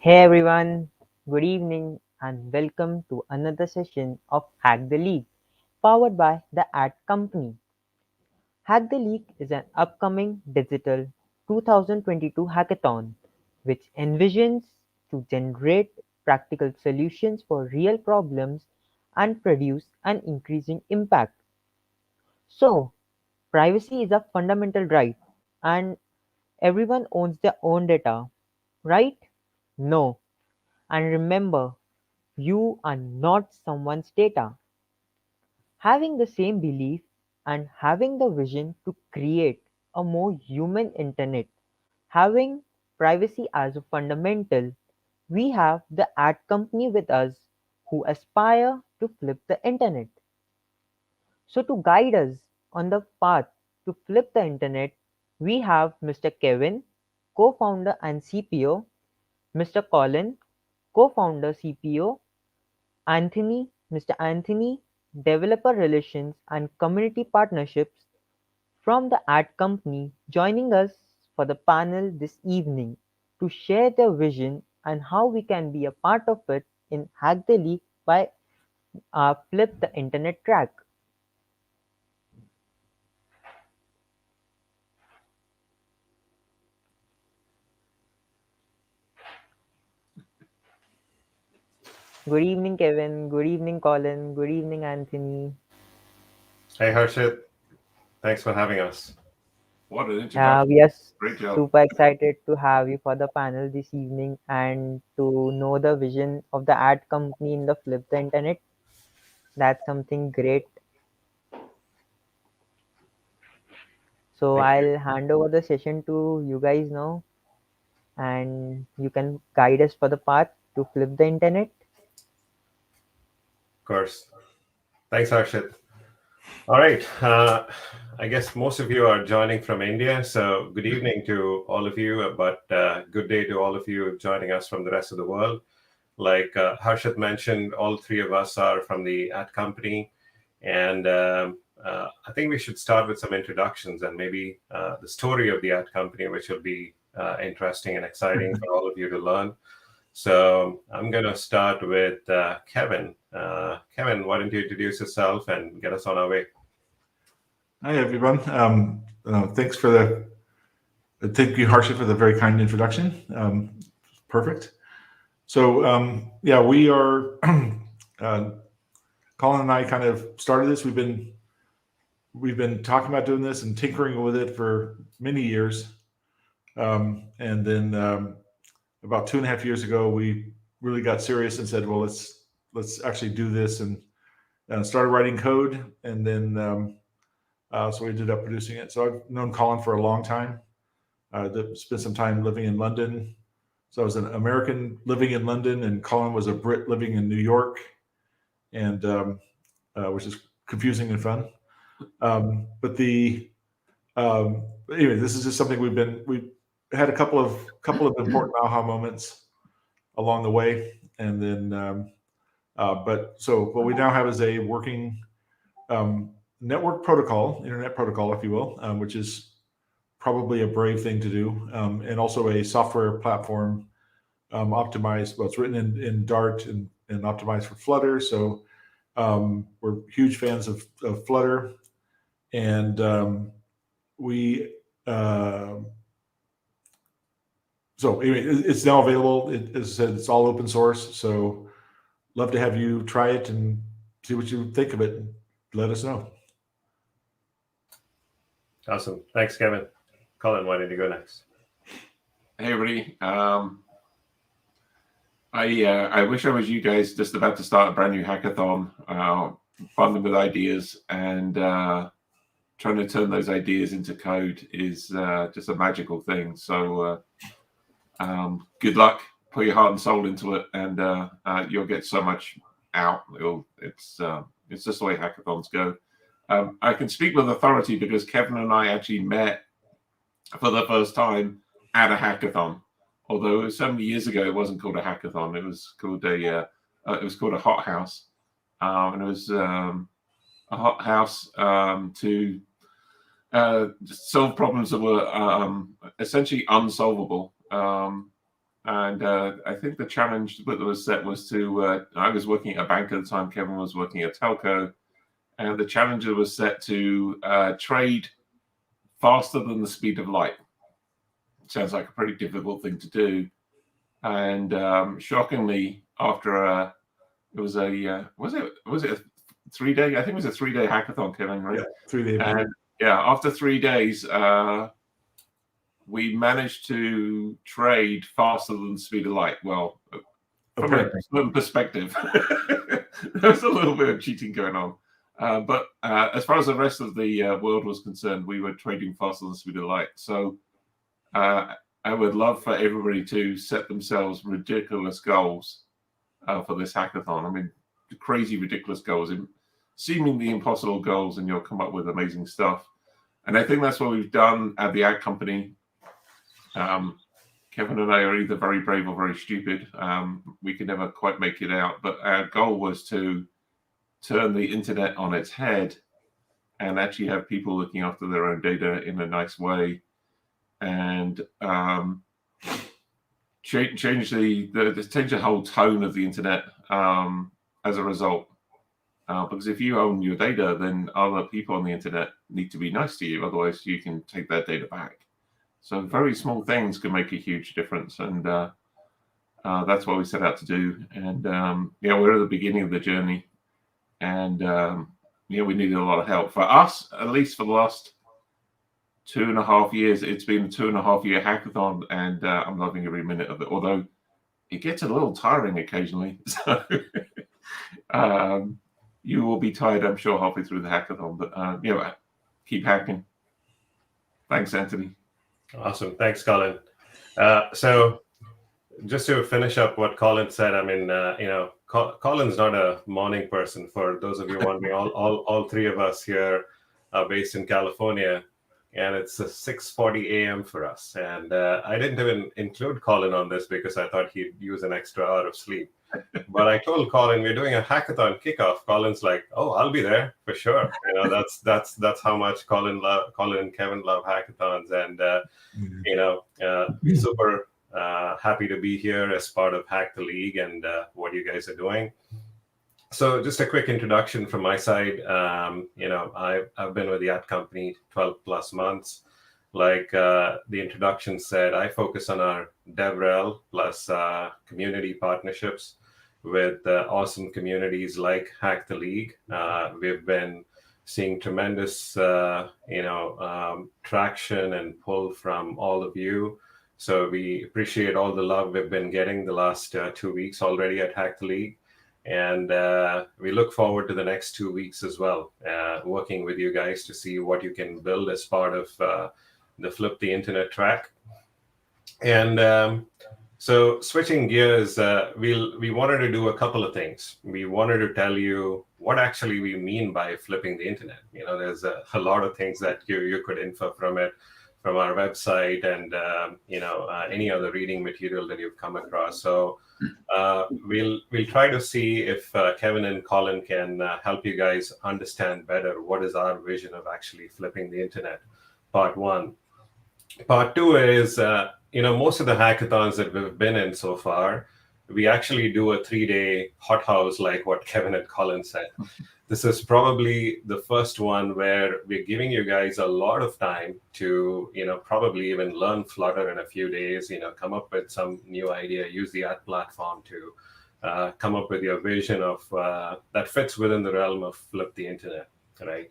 Hey everyone, good evening and welcome to another session of Hack the League, powered by the Ad Company. Hack the League is an upcoming digital 2022 hackathon which envisions to generate practical solutions for real problems and produce an increasing impact. So, privacy is a fundamental right and everyone owns their own data, right? No. And remember, you are not someone's data. Having the same belief and having the vision to create a more human internet, having privacy as a fundamental, we have the ad company with us who aspire to flip the internet. So, to guide us on the path to flip the internet, we have Mr. Kevin, co founder and CPO, Mr. Colin, co founder CPO, Mr. Anthony, Developer Relations and Community Partnerships from the ad company, joining us for the panel this evening to share their vision and how we can be a part of it in Hack the League by our Flip the Internet track. Good evening, Kevin. Good evening, Colin. Good evening, Anthony. Hey Harshit, thanks for having us. What an introduction. We are Great job. super excited to have you for the panel this evening and to know the vision of the ad company in the Flip the Internet. That's something great. So Thank you. I'll hand over the session to you guys now, and you can guide us for the path to flip the internet. Of course. Thanks, Harshit. All right. I guess most of you are joining from India, so good evening to all of you, but good day to all of you joining us from the rest of the world. Like Harshit mentioned, all three of us are from the ad company, and I think we should start with some introductions and maybe the story of the ad company, which will be interesting and exciting for all of you to learn. So I'm going to start with Kevin. Kevin, why don't you introduce yourself and get us on our way? Hi, everyone. Thanks for thank you, Harsha, for the very kind introduction. Perfect. So, yeah, we are, Colin and I kind of started this. We've been talking about doing this and tinkering with it for many years. And then about 2.5 years ago, we really got serious and said, well, let's actually do this and started writing code. And then so we ended up producing it. So I've known Colin for a long time. Spent some time living in London. So I was an American living in London, and Colin was a Brit living in New York, and which is confusing and fun. But anyway, this is just something we had a couple of important aha moments along the way, and then but so what we now have is a working network protocol, internet protocol, if you will, which is probably a brave thing to do, and also a software platform optimized. Well, it's written in Dart and optimized for Flutter. So we're huge fans of Flutter, and we. So anyway, it's now available. As I said, it's all open source. So love to have you try it and see what you think of it. And let us know. Awesome. Thanks, Kevin. Colin, why don't you go next? Hey everybody. I wish I was you guys just about to start a brand new hackathon, funding with ideas and trying to turn those ideas into code is just a magical thing. So good luck. Put your heart and soul into it, and you'll get so much out. It's just the way hackathons go. I can speak with authority because Kevin and I actually met for the first time at a hackathon. Although it was so many years ago, it wasn't called a hackathon. It was called a hot house, and it was a hot house to solve problems that were essentially unsolvable. And I think the challenge that was set was to, I was working at a bank at the time, Kevin was working at telco, and the challenge was set to trade faster than the speed of light. Sounds like a pretty difficult thing to do. And shockingly, after it was a was it a 3-day? I think it was a 3-day hackathon, Kevin, right? Yeah, 3 days. And yeah, after 3 days, we managed to trade faster than the speed of light. Well, from a certain perspective, there was a little bit of cheating going on. But as far as the rest of the world was concerned, we were trading faster than the speed of light. So I would love for everybody to set themselves ridiculous goals for this hackathon. I mean, crazy, ridiculous goals, seemingly impossible goals, and you'll come up with amazing stuff. And I think that's what we've done at the Ad Company. Kevin and I are either very brave or very stupid. We could never quite make it out. But our goal was to turn the internet on its head and actually have people looking after their own data in a nice way, and change the whole tone of the internet as a result. Because if you own your data, then other people on the internet need to be nice to you. Otherwise, you can take their data back. So very small things can make a huge difference. And that's what we set out to do. And we're at the beginning of the journey. And we needed a lot of help. For us, at least for the last 2.5 years, it's been a 2.5-year hackathon, and I'm loving every minute of it. Although it gets a little tiring occasionally. So you will be tired, I'm sure, halfway through the hackathon. But keep hacking. Thanks, Anthony. Awesome. Thanks, Colin. So just to finish up what Colin said, I mean, Colin's not a morning person. For those of you wondering, all three of us here are based in California, and it's 6:40 a.m. for us. And I didn't even include Colin on this because I thought he'd use an extra hour of sleep. But I told Colin we're doing a hackathon kickoff. Colin's like, "Oh, I'll be there for sure." That's how much Colin and Kevin love hackathons, and super happy to be here as part of Hack the League and what you guys are doing. So just a quick introduction from my side. I've been with the Ad Company 12 plus months. Like the introduction said, I focus on our DevRel plus community partnerships with awesome communities like Hack the League. We've been seeing tremendous, traction and pull from all of you. So we appreciate all the love we've been getting the last 2 weeks already at Hack the League. And we look forward to the next 2 weeks as well, working with you guys to see what you can build as part of the Flip the Internet track. And so switching gears, we wanted to do a couple of things. We wanted to tell you what actually we mean by flipping the internet. There's a lot of things that you could infer from it, from our website and any other reading material that you've come across. So we'll try to see if Kevin and Colin can help you guys understand better what is our vision of actually flipping the internet. Part one. Part two is most of the hackathons that we've been in so far, we actually do a 3-day hothouse, like what Kevin and Colin said. This is probably the first one where we're giving you guys a lot of time to, probably even learn Flutter in a few days, come up with some new idea, use the ad platform to come up with your vision of that fits within the realm of Flip the Internet, right?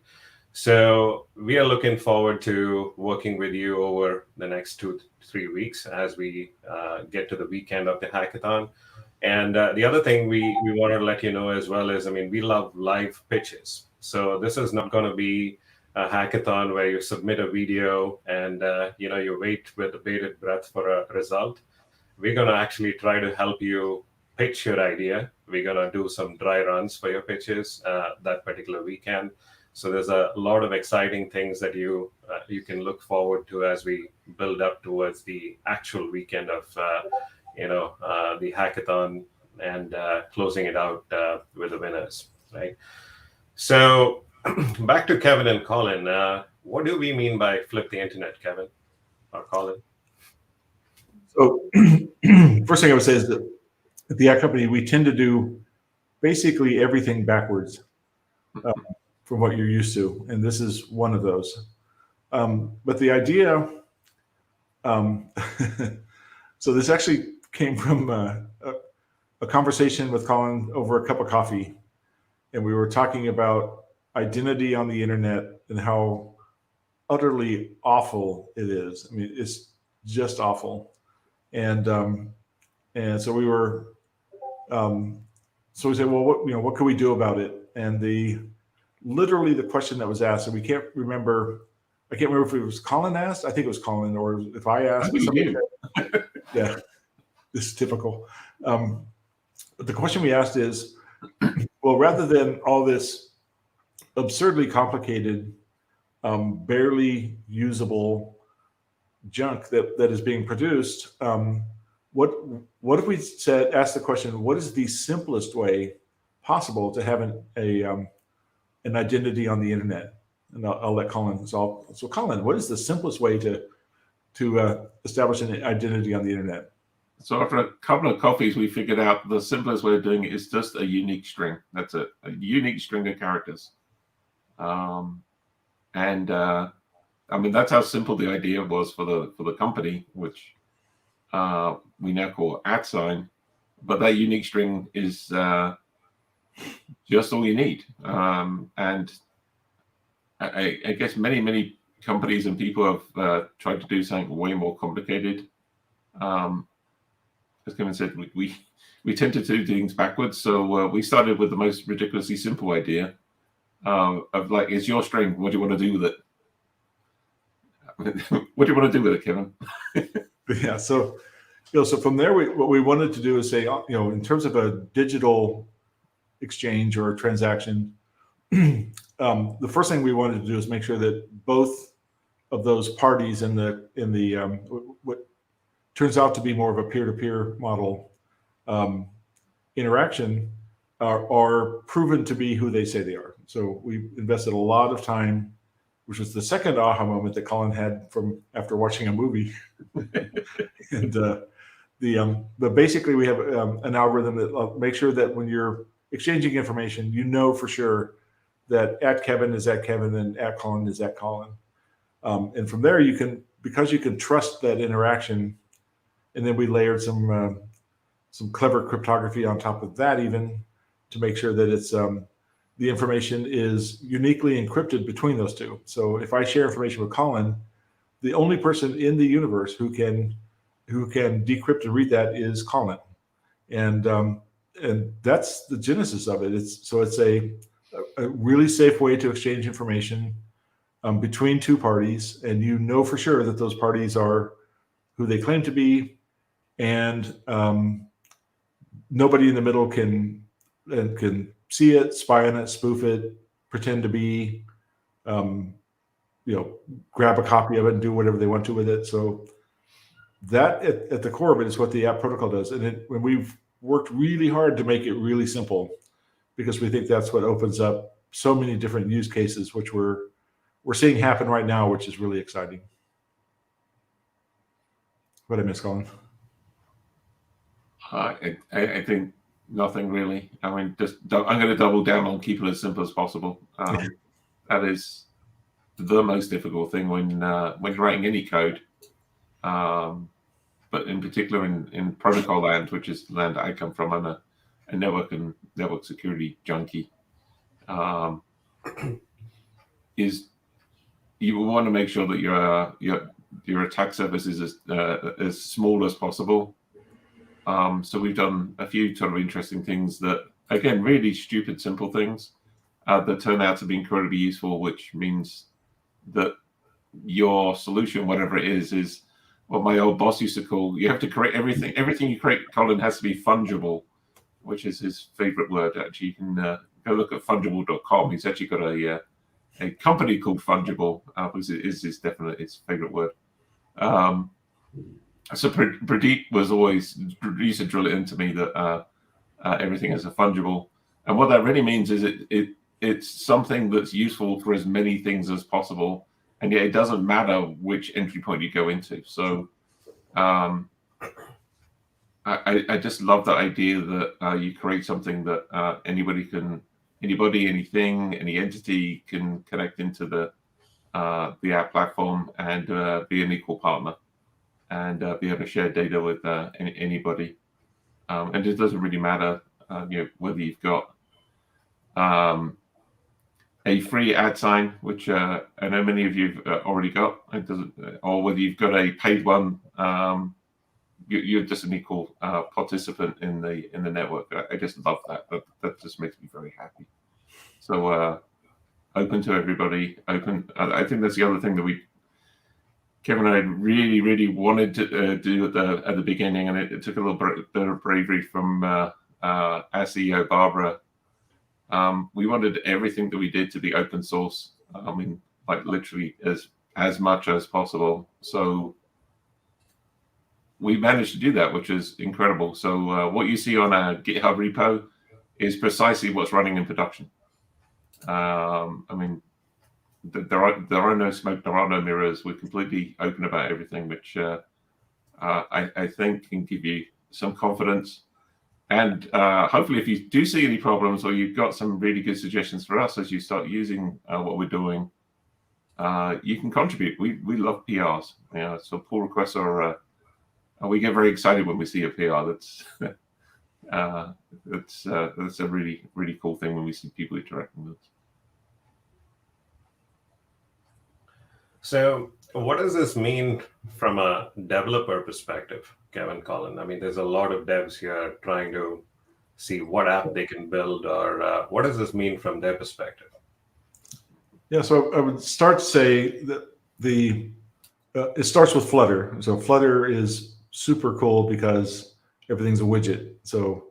So we are looking forward to working with you over the next 2 to 3 weeks as we get to the weekend of the hackathon. And the other thing we want to let you know as well is, we love live pitches. So this is not going to be a hackathon where you submit a video and you wait with bated breath for a result. We're going to actually try to help you pitch your idea. We're going to do some dry runs for your pitches that particular weekend. So there's a lot of exciting things that you can look forward to as we build up towards the actual weekend of the hackathon and closing it out with the winners, right? So back to Kevin and Colin. What do we mean by flip the internet, Kevin or Colin? So first thing I would say is that at the ad company, we tend to do basically everything backwards from what you're used to, and this is one of those. But the idea, so this actually came from a conversation with Colin over a cup of coffee, and we were talking about identity on the internet and how utterly awful it is. I mean, it's just awful. And so we were, so we said, well, what can we do about it? And literally the question that was asked, and I can't remember if it was Colin asked. I think it was Colin, or if I asked. Yeah, this is typical. But the question we asked is, well, rather than all this absurdly complicated, barely usable junk that is being produced, what if we ask the question, what is the simplest way possible to have an identity on the internet? And I'll let Colin. So Colin, what is the simplest way to establish an identity on the internet? So after a couple of coffees, we figured out the simplest way of doing it is just a unique string. That's it, a unique string of characters. I mean, that's how simple the idea was for the company, which we now call @sign. But that unique string is just all you need. And I guess many companies and people have tried to do something way more complicated. As Kevin said, we tend to do things backwards. So we started with the most ridiculously simple idea of like, it's your string. What do you want to do with it? What do you want to do with it, Kevin? Yeah. So, so from there, what we wanted to do is say, in terms of a digital exchange or transaction, the first thing we wanted to do is make sure that both of those parties in the what turns out to be more of a peer-to-peer model interaction are proven to be who they say they are. So we invested a lot of time, which was the second aha moment that Colin had from after watching a movie. And but basically we have an algorithm that makes sure that when you're exchanging information, you know for sure that @Kevin is @Kevin and @Colin is @Colin. And from there because you can trust that interaction, and then we layered some clever cryptography on top of that, even to make sure that it's the information is uniquely encrypted between those two. So if I share information with Colin, the only person in the universe who can decrypt and read that is Colin, and that's the genesis of it. It's a really safe way to exchange information between two parties, and you know for sure that those parties are who they claim to be, and nobody in the middle can see it, spy on it, spoof it, pretend to be, grab a copy of it and do whatever they want to with it. So that at the core of it is what the app protocol does. And when we've worked really hard to make it really simple, because we think that's what opens up so many different use cases, which we're seeing happen right now, which is really exciting. What did I miss, Colin? I think nothing really. I mean, I'm going to double down on keeping it as simple as possible. That is the most difficult thing when you're writing any code, but in particular in protocol land, which is the land I come from. I'm a network security junkie. Is you want to make sure that your attack surface is as small as possible. So we've done a few sort of interesting things that, again, really stupid, simple things that turn out to be incredibly useful, which means that your solution, whatever it is what my old boss used to call, you have to create everything. Everything you create, Colin, has to be fungible, which is his favorite word. Actually, you can go look at fungible.com. He's actually got a company called Fungible, because it is his favorite word. So Pradeep used to drill it into me that everything is a fungible, and what that really means is it's something that's useful for as many things as possible, and yet it doesn't matter which entry point you go into. So I just love the idea that you create something that anybody, anything, any entity can connect into the app platform and be an equal partner and be able to share data with anybody. And it doesn't really matter, whether you've got a free ad sign, which I know many of you've already got. It doesn't, or whether you've got a paid one. You're just an equal participant in the network. I just love that. That just makes me very happy. So open to everybody. Open. I think that's the other thing that Kevin and I really, really wanted to do at the beginning, and it took a little bit of bravery from our CEO Barbara. We wanted everything that we did to be open source. I mean, like literally as much as possible. So we managed to do that, which is incredible. So what you see on our GitHub repo is precisely what's running in production. I mean, there are no smoke, there are no mirrors. We're completely open about everything, which I think can give you some confidence. And hopefully, if you do see any problems or you've got some really good suggestions for us as you start using what we're doing, you can contribute. We love PRs. So pull requests are. We get very excited when we see a PR. That's a really, really cool thing when we see people interacting with us. So what does this mean from a developer perspective, Kevin, Colin? I mean, there's a lot of devs here trying to see what app they can build, or what does this mean from their perspective? Yeah, so I would start to say that it starts with Flutter. So Flutter is super cool because everything's a widget. So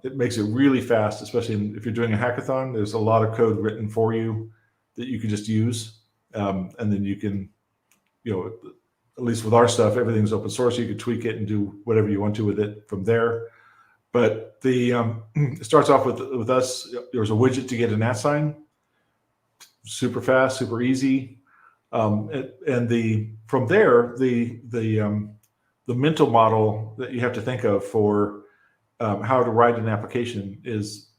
it makes it really fast, especially if you're doing a hackathon. There's a lot of code written for you that you can just use. And then you can, at least with our stuff, everything's open source. You can tweak it and do whatever you want to with it from there. But it starts off with us. There's a widget to get an at sign. Super fast, super easy. From there, the mental model that you have to think of for how to write an application is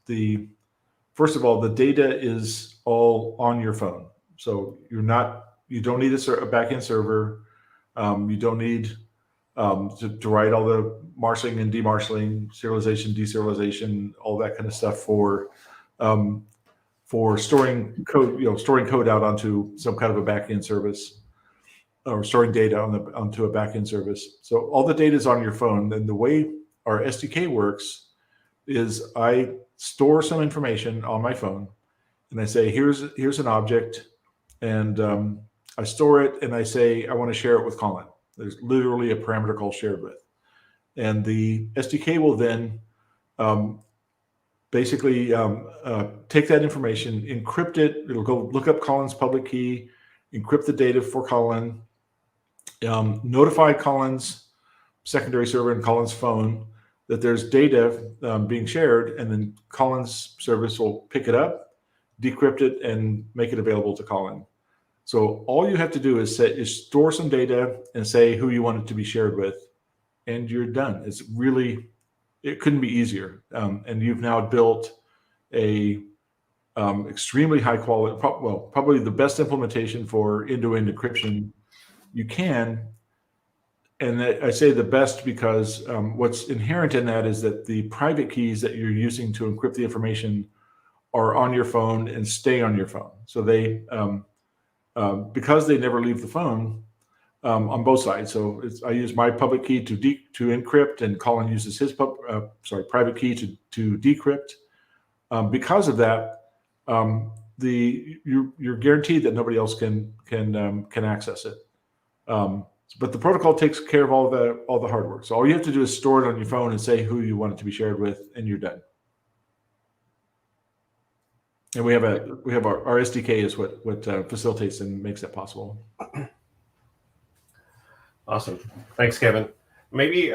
first of all, the data is all on your phone. So you don't need a backend server. You don't need to write all the marshalling and demarshalling, serialization, deserialization, all that kind of stuff for storing code, storing code out onto some kind of a backend service, or storing data onto a backend service. So all the data is on your phone. And the way our SDK works is I store some information on my phone, and I say, here's an object, and I store it, and I say I want to share it with Colin. There's literally a parameter called shared with, and the SDK will then basically take that information, encrypt it. It'll go look up Colin's public key, encrypt the data for Colin, notify Colin's secondary server and Colin's phone that there's data being shared, and then Colin's service will pick it up, decrypt it, and make it available to Colin. So all you have to do is store some data and say who you want it to be shared with, and you're done. It couldn't be easier. And you've now built a extremely high quality, probably the best implementation for end-to-end encryption you can. And I say the best because what's inherent in that is that the private keys that you're using to encrypt the information are on your phone and stay on your phone. So they, because they never leave the phone on both sides. So I use my public key to encrypt, and Colin uses his private key to decrypt. Because of that, you're guaranteed that nobody else can access it. But the protocol takes care of all the hard work. So all you have to do is store it on your phone and say who you want it to be shared with, and you're done. And we have our SDK is what facilitates and makes that possible. Awesome, thanks, Kevin. Maybe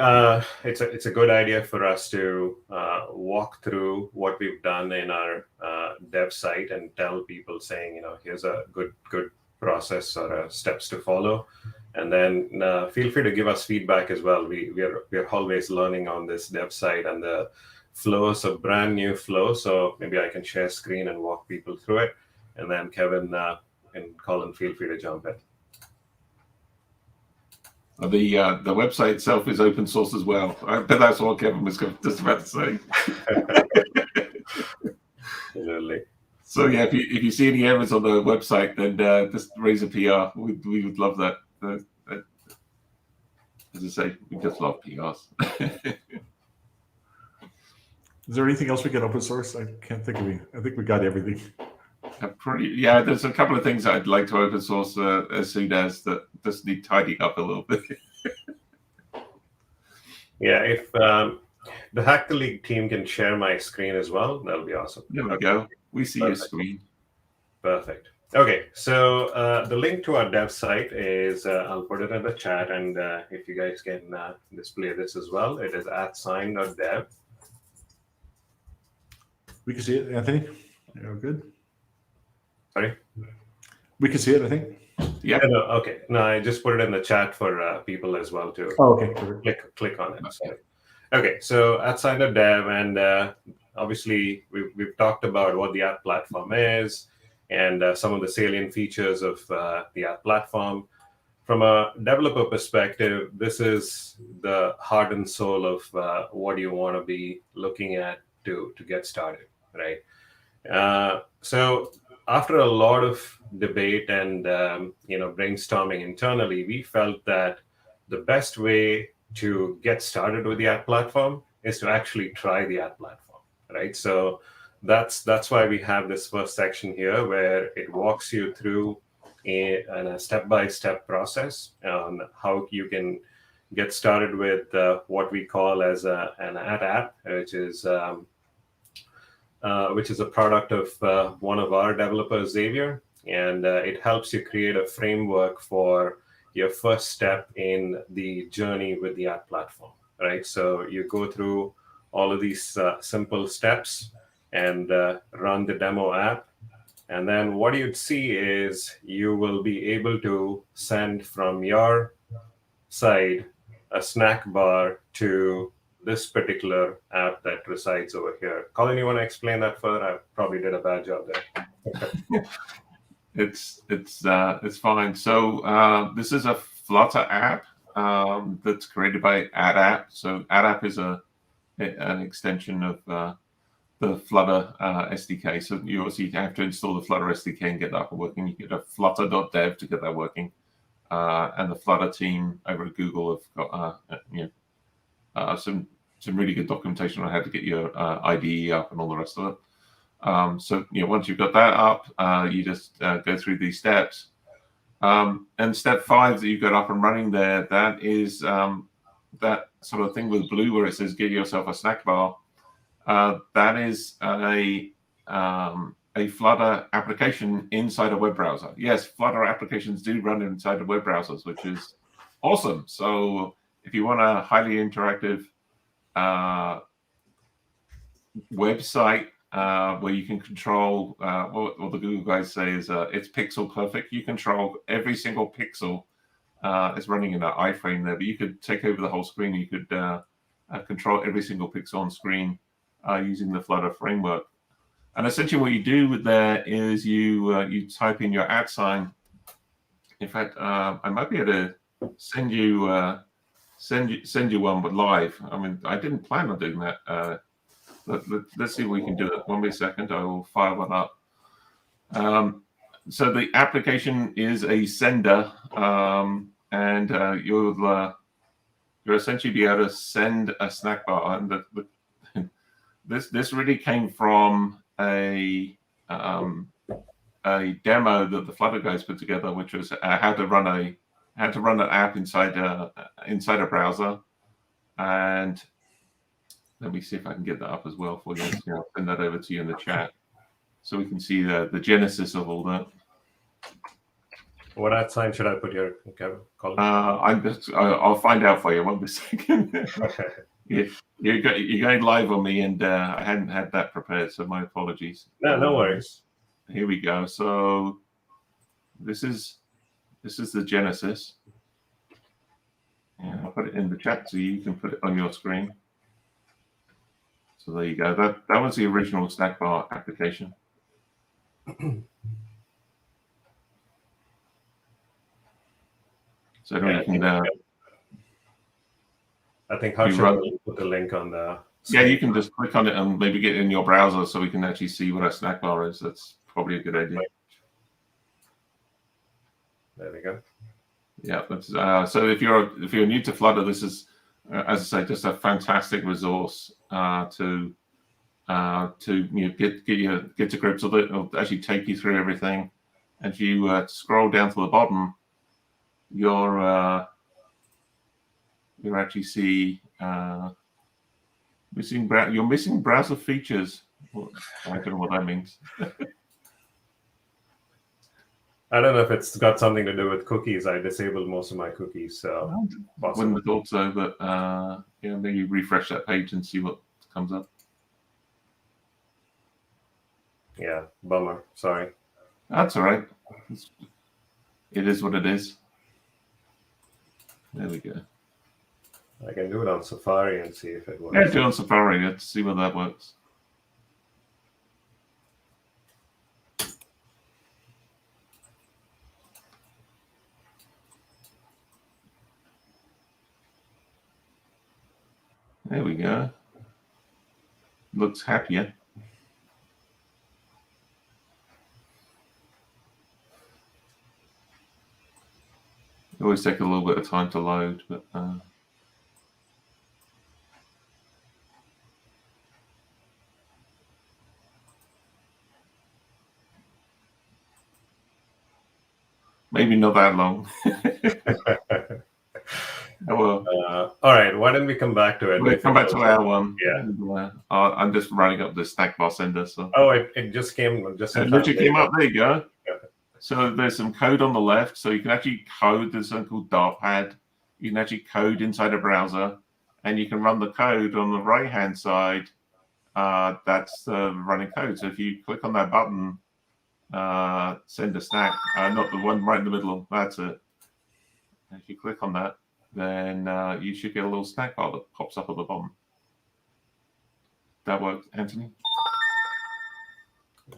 it's a good idea for us to walk through what we've done in our dev site and tell people, saying, here's a good process or steps to follow. And then feel free to give us feedback as well. We're always learning on this dev site, and the flow is a brand new flow. So maybe I can share screen and walk people through it. And then Kevin and Colin, feel free to jump in. The website itself is open source as well. I bet that's what Kevin was just about to say. Absolutely. So yeah, if you see any errors on the website, then just raise a PR. We would love that. As I say, we just love PRs. Is there anything else we can open source? I can't think of any. I think we got everything. Yeah, there's a couple of things I'd like to open source as soon as that just need tidying up a little bit. Yeah, if the Hack the League team can share my screen as well, that'll be awesome. There we go. We see your screen. Perfect. Okay, so the link to our dev site is, I'll put it in the chat, and if you guys can display this as well, it is @sign.dev. We can see it, Anthony. Yeah, good. Sorry? We can see it, I think. Yeah. No, okay. No, I just put it in the chat for people as well to Oh, okay. Perfect. click on it. Sorry. Okay, so @sign.dev, and obviously we've talked about what the app platform is and some of the salient features of the app platform. From a developer perspective, this is the heart and soul of what you want to be looking at to get started, right? So after a lot of debate and brainstorming internally, we felt that the best way to get started with the app platform is to actually try the app platform, right? So that's why we have this first section here where it walks you through a step-by-step process on how you can get started with what we call as an ad app, which is a product of one of our developers, Xavier, and it helps you create a framework for your first step in the journey with the app platform, right? So you go through all of these simple steps and run the demo app. And then what you'd see is you will be able to send from your side a snack bar to this particular app that resides over here. Colin, you want to explain that further? I probably did a bad job there. It's fine. So this is a Flutter app that's created by AdApp. So AdApp is an extension of the Flutter SDK. So you obviously have to install the Flutter SDK and get that working. You get a flutter.dev to get that working. And the Flutter team over at Google have got some really good documentation on how to get your IDE up and all the rest of it. So once you've got that up, you just go through these steps. And step 5 that you've got up and running there, that is that sort of thing with blue where it says get yourself a snack bar. That is a Flutter application inside a web browser. Yes, Flutter applications do run inside of web browsers, which is awesome. So if you want a highly interactive website where you can control what the Google guys say is it's pixel perfect. You control every single pixel. It's running in an iframe there, but you could take over the whole screen. You could control every single pixel on screen using the Flutter framework. And essentially what you do with there is you type in your @sign. In fact, I might be able to send you one with live. I mean, I didn't plan on doing that. Let's see if we can do it. 1 second, I will fire one up. So the application is a sender, and you'll essentially be able to send a snack bar. And this really came from a demo that the Flutter guys put together, which was how to run an app inside a browser. And let me see if I can get that up as well for you. I'll send that over to you in the chat so we can see the genesis of all that. What @sign should I put here, Colin? I'll find out for you. 1 second. Okay. You're going live on me, and I hadn't had that prepared, so my apologies. No worries. Here we go. So this is the genesis. And I'll put it in the chat so you can put it on your screen. So there you go. That was the original snack bar application. So Yeah, you can I think you Harshit run- will put the link on the yeah, you can just click on it and maybe get it in your browser so we can actually see what a snack bar is. That's probably a good idea. There we go. Yeah, that's, so if you're new to Flutter, this is, as I say, just a fantastic resource to get to grips with it. It'll actually take you through everything. And if you scroll down to the bottom, you'll actually see you're missing browser features. Well, I don't know what that means. I don't know if it's got something to do with cookies. I disabled most of my cookies, so Wouldn't have thought so, but yeah, maybe refresh that page and see what comes up. yeah, bummer. Sorry. That's all right. It is what it is. There we go. I can do it on Safari and see if it works. Yeah, do it on Safari. Let's see whether that works. There we go. Looks happier. It always take a little bit of time to load, but maybe not that long. Well, all right, why don't we come back to it? we'll come back to our one. Yeah. And, I'm just running up the snack bar sender. So Oh, it just came just in it time. literally came up. There you go. Yeah. So there's some code on the left. So you can actually code. There's something called Dartpad. You can actually code inside a browser, and you can run the code on the right-hand side. That's running code. So if you click on that button, send a snack, not the one right in the middle. That's it. And if you click on that, then you should get a little snack bar that pops up at the bottom. That works, Anthony?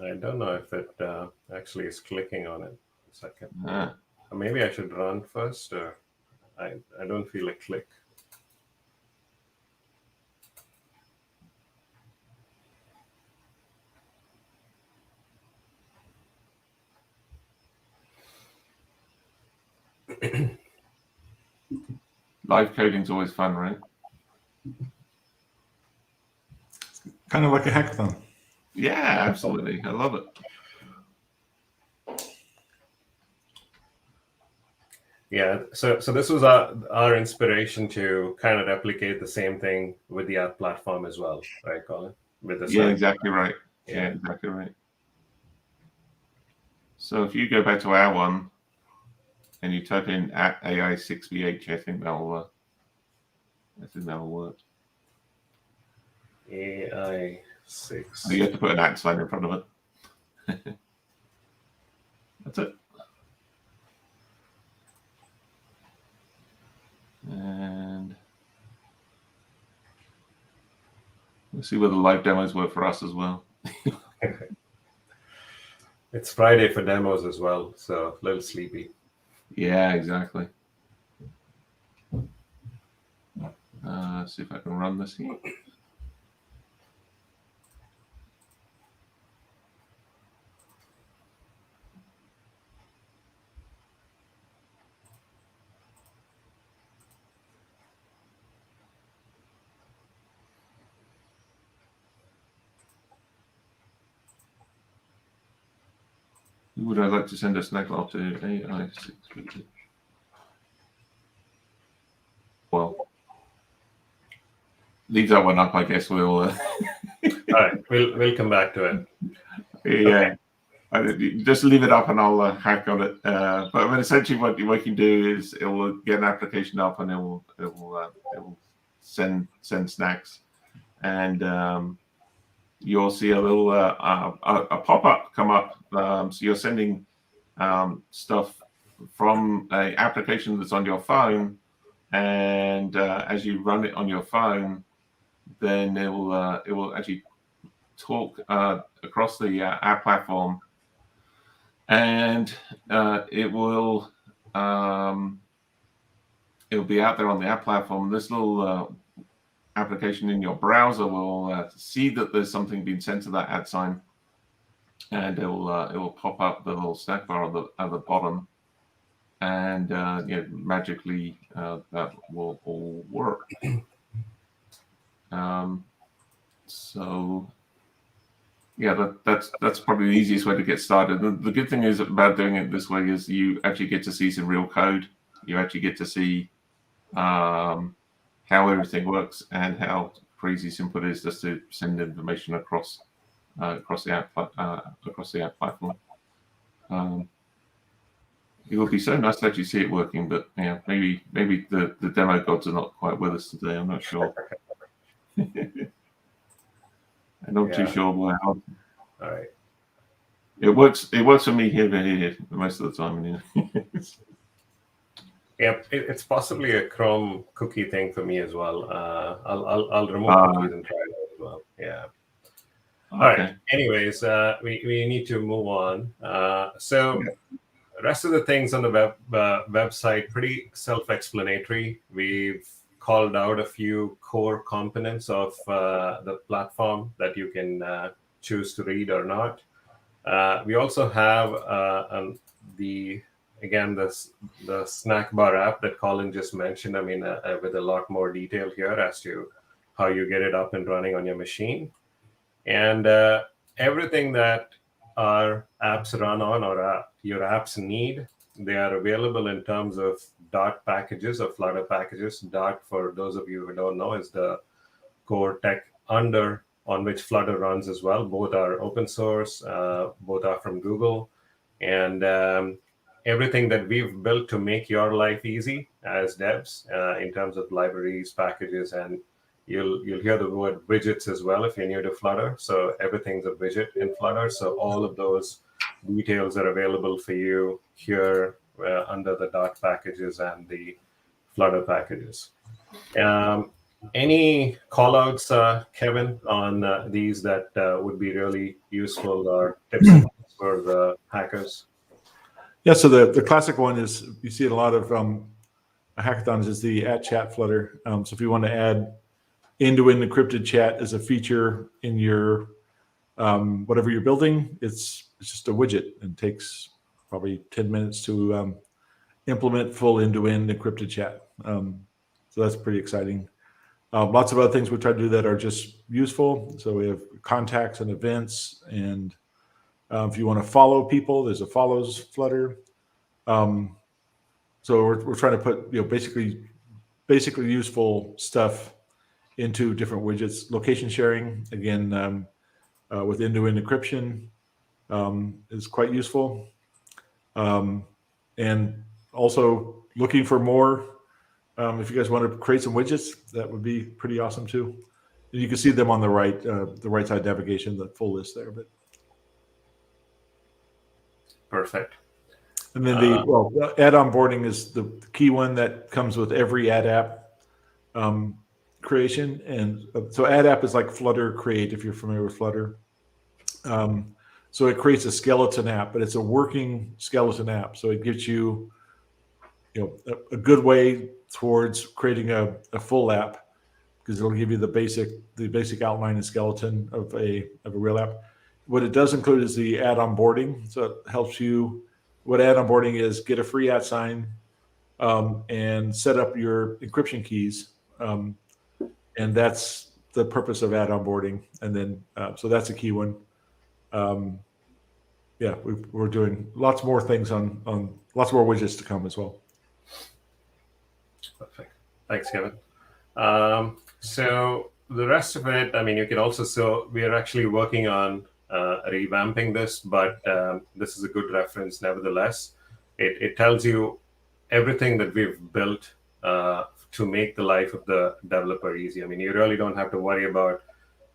I don't know if it actually is clicking on it. A second. Ah. Or maybe I should run first, or I don't feel a click. Live coding's always fun, right? Kind of like a hackathon. Yeah, absolutely. I love it. Yeah, so this was our inspiration to kind of replicate the same thing with the app platform as well, right, Colin? With the Yeah, site. exactly right. Yeah, exactly right. So if you go back to our one and you type in at AI6VH, I think that'll work. AI6. So you have to put an at sign in front of it. That's it. And we'll see whether live demos work for us as well. It's Friday for demos as well, so a little sleepy. Yeah, exactly. See if I can run this here. Who would I like to send a snack bar to? AI6. Well, leave that one up. I guess we'll. All right, we'll come back to it. Yeah, just leave it up, and I'll hack on it. But essentially, what you can do is it will get an application up, and it will send snacks, and you'll see a little a pop up come up. So you're sending stuff from an application that's on your phone and as you run it on your phone, then it will actually talk across the app platform, and it'll be out there on the app platform. This little application in your browser will see that there's something being sent to that ad sign, and it will pop up the little snack bar at the bottom, and magically that will all work. So yeah, that's probably the easiest way to get started. The good thing is about doing it this way is you actually get to see some real code. You actually get to see how everything works and how crazy simple it is just to send information across the app platform. It would be so nice to actually see it working, but yeah, maybe the demo gods are not quite with us today. I'm not sure. I'm not too sure why. All right. It works for me here most of the time. Yeah, it's possibly a Chrome cookie thing for me as well. I'll remove cookies and try it out as well. Yeah. All right. Anyways, we need to move on. So the rest of the things on the website, pretty self-explanatory. We've called out a few core components of the platform that you can choose to read or not. We also have the snack bar app that Colin just mentioned. I mean, with a lot more detail here as to how you get it up and running on your machine. And everything that our apps run on or your apps need, they are available in terms of Dart packages or Flutter packages. Dart, for those of you who don't know, is the core tech on which Flutter runs as well. Both are open source, both are from Google. And everything that we've built to make your life easy as devs in terms of libraries, packages, and you'll hear the word widgets as well if you're new to Flutter. So everything's a widget in Flutter. So all of those details are available for you here under the Dart packages and the Flutter packages. Any callouts, Kevin, on these that would be really useful or tips for the hackers? Yeah, so the classic one is, you see it a lot of hackathons, is the @chat Flutter. So if you want to add end-to-end encrypted chat as a feature in your whatever you're building, it's just a widget and takes probably 10 minutes to implement full end-to-end encrypted chat. So that's pretty exciting. Lots of other things we try to do that are just useful. So we have contacts and events, and if you want to follow people, there's a follows Flutter. So we're trying to put basically useful stuff into different widgets. Location sharing, again, with end-to-end encryption, is quite useful. And also looking for more. If you guys want to create some widgets, that would be pretty awesome too. And you can see them on the right side navigation, the full list there. But perfect. And then the ad onboarding is the key one that comes with every ad app creation. And so ad app is like Flutter Create, if you're familiar with Flutter. So it creates a skeleton app, but it's a working skeleton app. So it gives you, a good way towards creating a full app, because it'll give you the basic outline and skeleton of a real app. What it does include is the ad onboarding. So it helps you. What ad onboarding is: get a free ad sign and set up your encryption keys, and that's the purpose of ad onboarding. And then so that's a key one. We're doing lots more things on lots more widgets to come as well. Perfect. Thanks, Kevin. So the rest of it, I mean, you can also, so we are actually working on revamping this, but this is a good reference nevertheless. It tells you everything that we've built to make the life of the developer easy. I mean, you really don't have to worry about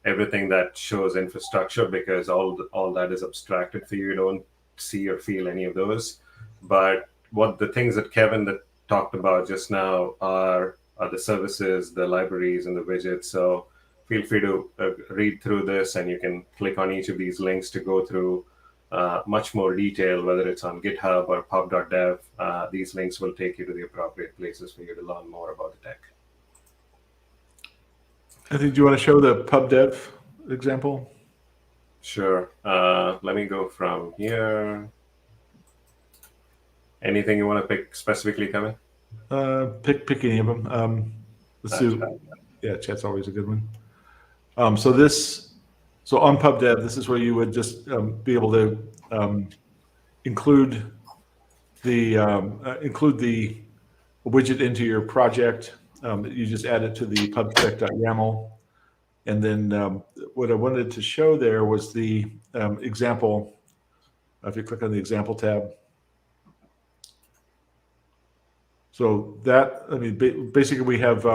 everything that shows infrastructure, because all that is abstracted for you. You don't see or feel any of those. But what the things that Kevin talked about just now are the services, the libraries, and the widgets. So feel free to read through this, and you can click on each of these links to go through much more detail, whether it's on GitHub or pub.dev. These links will take you to the appropriate places for you to learn more about the tech. I think, do you want to show the PubDev example? Sure. Let me go from here. Anything you want to pick specifically, Kevin? Pick any of them. Let's do. Chat. Yeah, chat's always a good one. So on PubDev, this is where you would just be able to include the widget into your project. You just add it to the pubspec.yaml. And then what I wanted to show there was the example. If you click on the example tab. So that, I mean, basically we have,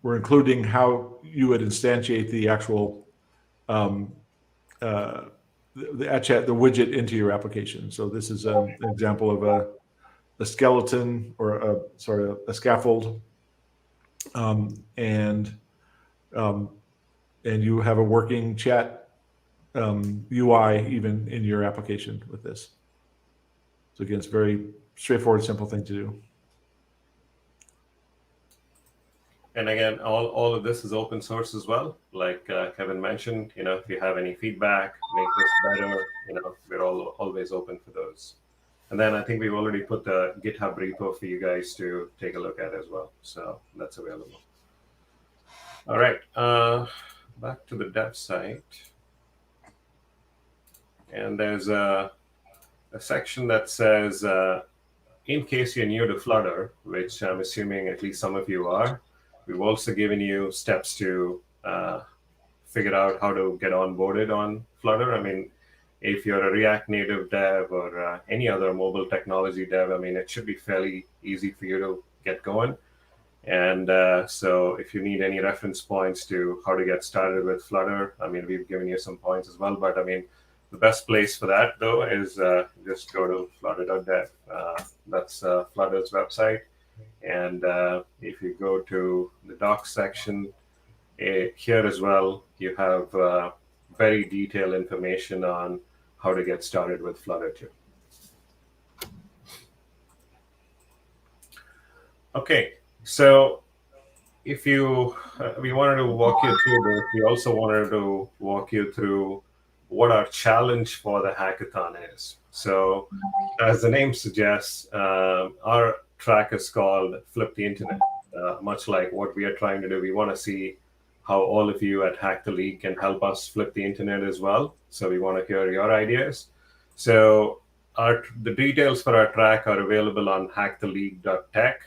we're including how you would instantiate the actual, the widget into your application. So this is an example of a skeleton or a scaffold. And you have a working chat UI even in your application with this. So again, it's a very straightforward, simple thing to do. And again, all of this is open source as well. Like Kevin mentioned, if you have any feedback, make this better, we're always open for those. And then I think we've already put the GitHub repo for you guys to take a look at as well. So that's available. All right, back to the dev site. And there's a section that says, in case you're new to Flutter, which I'm assuming at least some of you are, we've also given you steps to figure out how to get onboarded on Flutter. I mean, if you're a React Native dev or any other mobile technology dev, I mean, it should be fairly easy for you to get going. And so if you need any reference points to how to get started with Flutter, I mean, we've given you some points as well. But I mean, the best place for that, though, is just go to flutter.dev. That's Flutter's website. And if you go to the docs section, here as well, you have very detailed information on how to get started with Flutter too. Okay, so if you, we wanted to walk you through this, we also wanted to walk you through what our challenge for the hackathon is. So as the name suggests, our track is called Flip the Internet. Much like what we are trying to do, we want to see how all of you at Hack the League can help us flip the internet as well. So we want to hear your ideas. So the details for our track are available on hacktheleague.tech.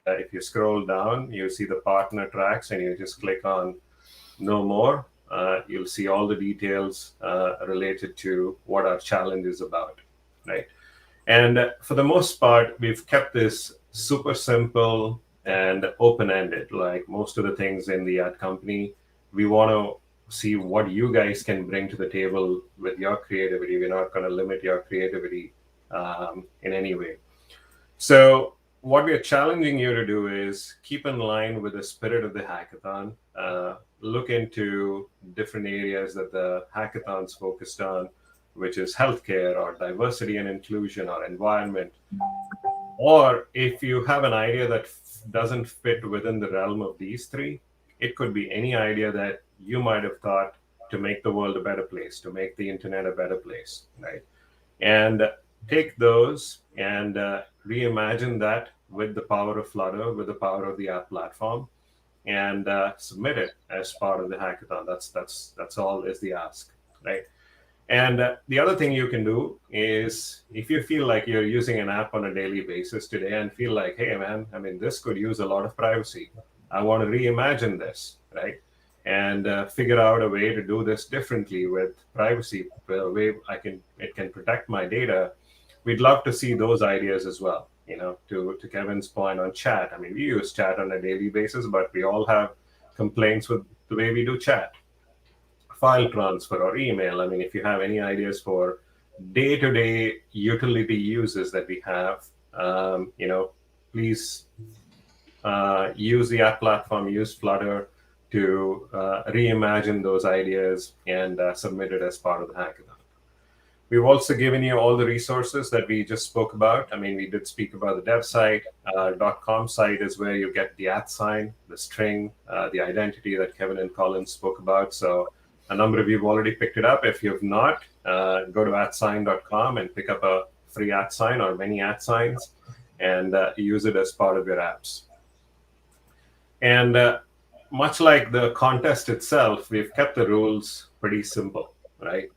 If you scroll down, you see the partner tracks, and you just click on Know More. You'll see all the details related to what our challenge is about, right? And for the most part, we've kept this super simple and open-ended. Like most of the things in the ad company, we want to see what you guys can bring to the table with your creativity. We're not going to limit your creativity in any way. So what we're challenging you to do is keep in line with the spirit of the hackathon. Look into different areas that the hackathon's focused on, which is healthcare or diversity and inclusion or environment. Or if you have an idea that doesn't fit within the realm of these three, it could be any idea that you might have thought to make the world a better place, to make the internet a better place, right? And take those and reimagine that with the power of Flutter, with the power of the app platform, and submit it as part of the hackathon. That's all is the ask, right? And the other thing you can do is, if you feel like you're using an app on a daily basis today and feel like, hey, man, I mean, this could use a lot of privacy. I want to reimagine this, right? And figure out a way to do this differently with privacy, a way it can protect my data. We'd love to see those ideas as well. You know, to Kevin's point on chat. I mean, we use chat on a daily basis, but we all have complaints with the way we do chat. File transfer or email. I mean, if you have any ideas for day-to-day utility uses that we have, you know, please use the app platform, use Flutter to reimagine those ideas and submit it as part of the hackathon. We've also given you all the resources that we just spoke about. I mean, we did speak about the dev site. .com site is where you get the @sign, the string, the identity that Kevin and Colin spoke about. So a number of you have already picked it up. If you have not, go to @sign.com and pick up a free @sign or many @signs and use it as part of your apps. And much like the contest itself, we've kept the rules pretty simple, right?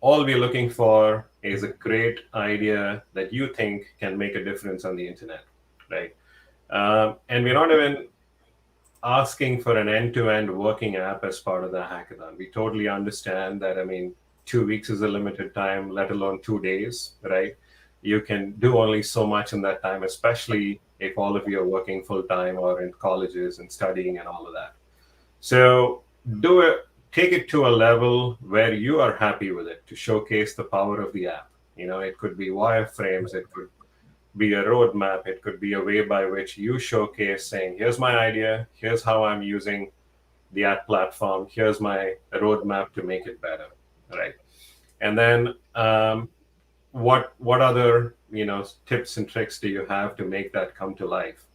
All we're looking for is a great idea that you think can make a difference on the internet, right? And we're not even asking for an end-to-end working app as part of the hackathon. We totally understand that, I mean, 2 weeks is a limited time, let alone 2 days, right? You can do only so much in that time, especially if all of you are working full-time or in colleges and studying and all of that. So take it to a level where you are happy with it to showcase the power of the app. You know, it could be wireframes, it could be a roadmap, it could be a way by which you showcase saying, here's my idea, here's how I'm using the app platform, here's my roadmap to make it better, right? And then what other tips and tricks do you have to make that come to life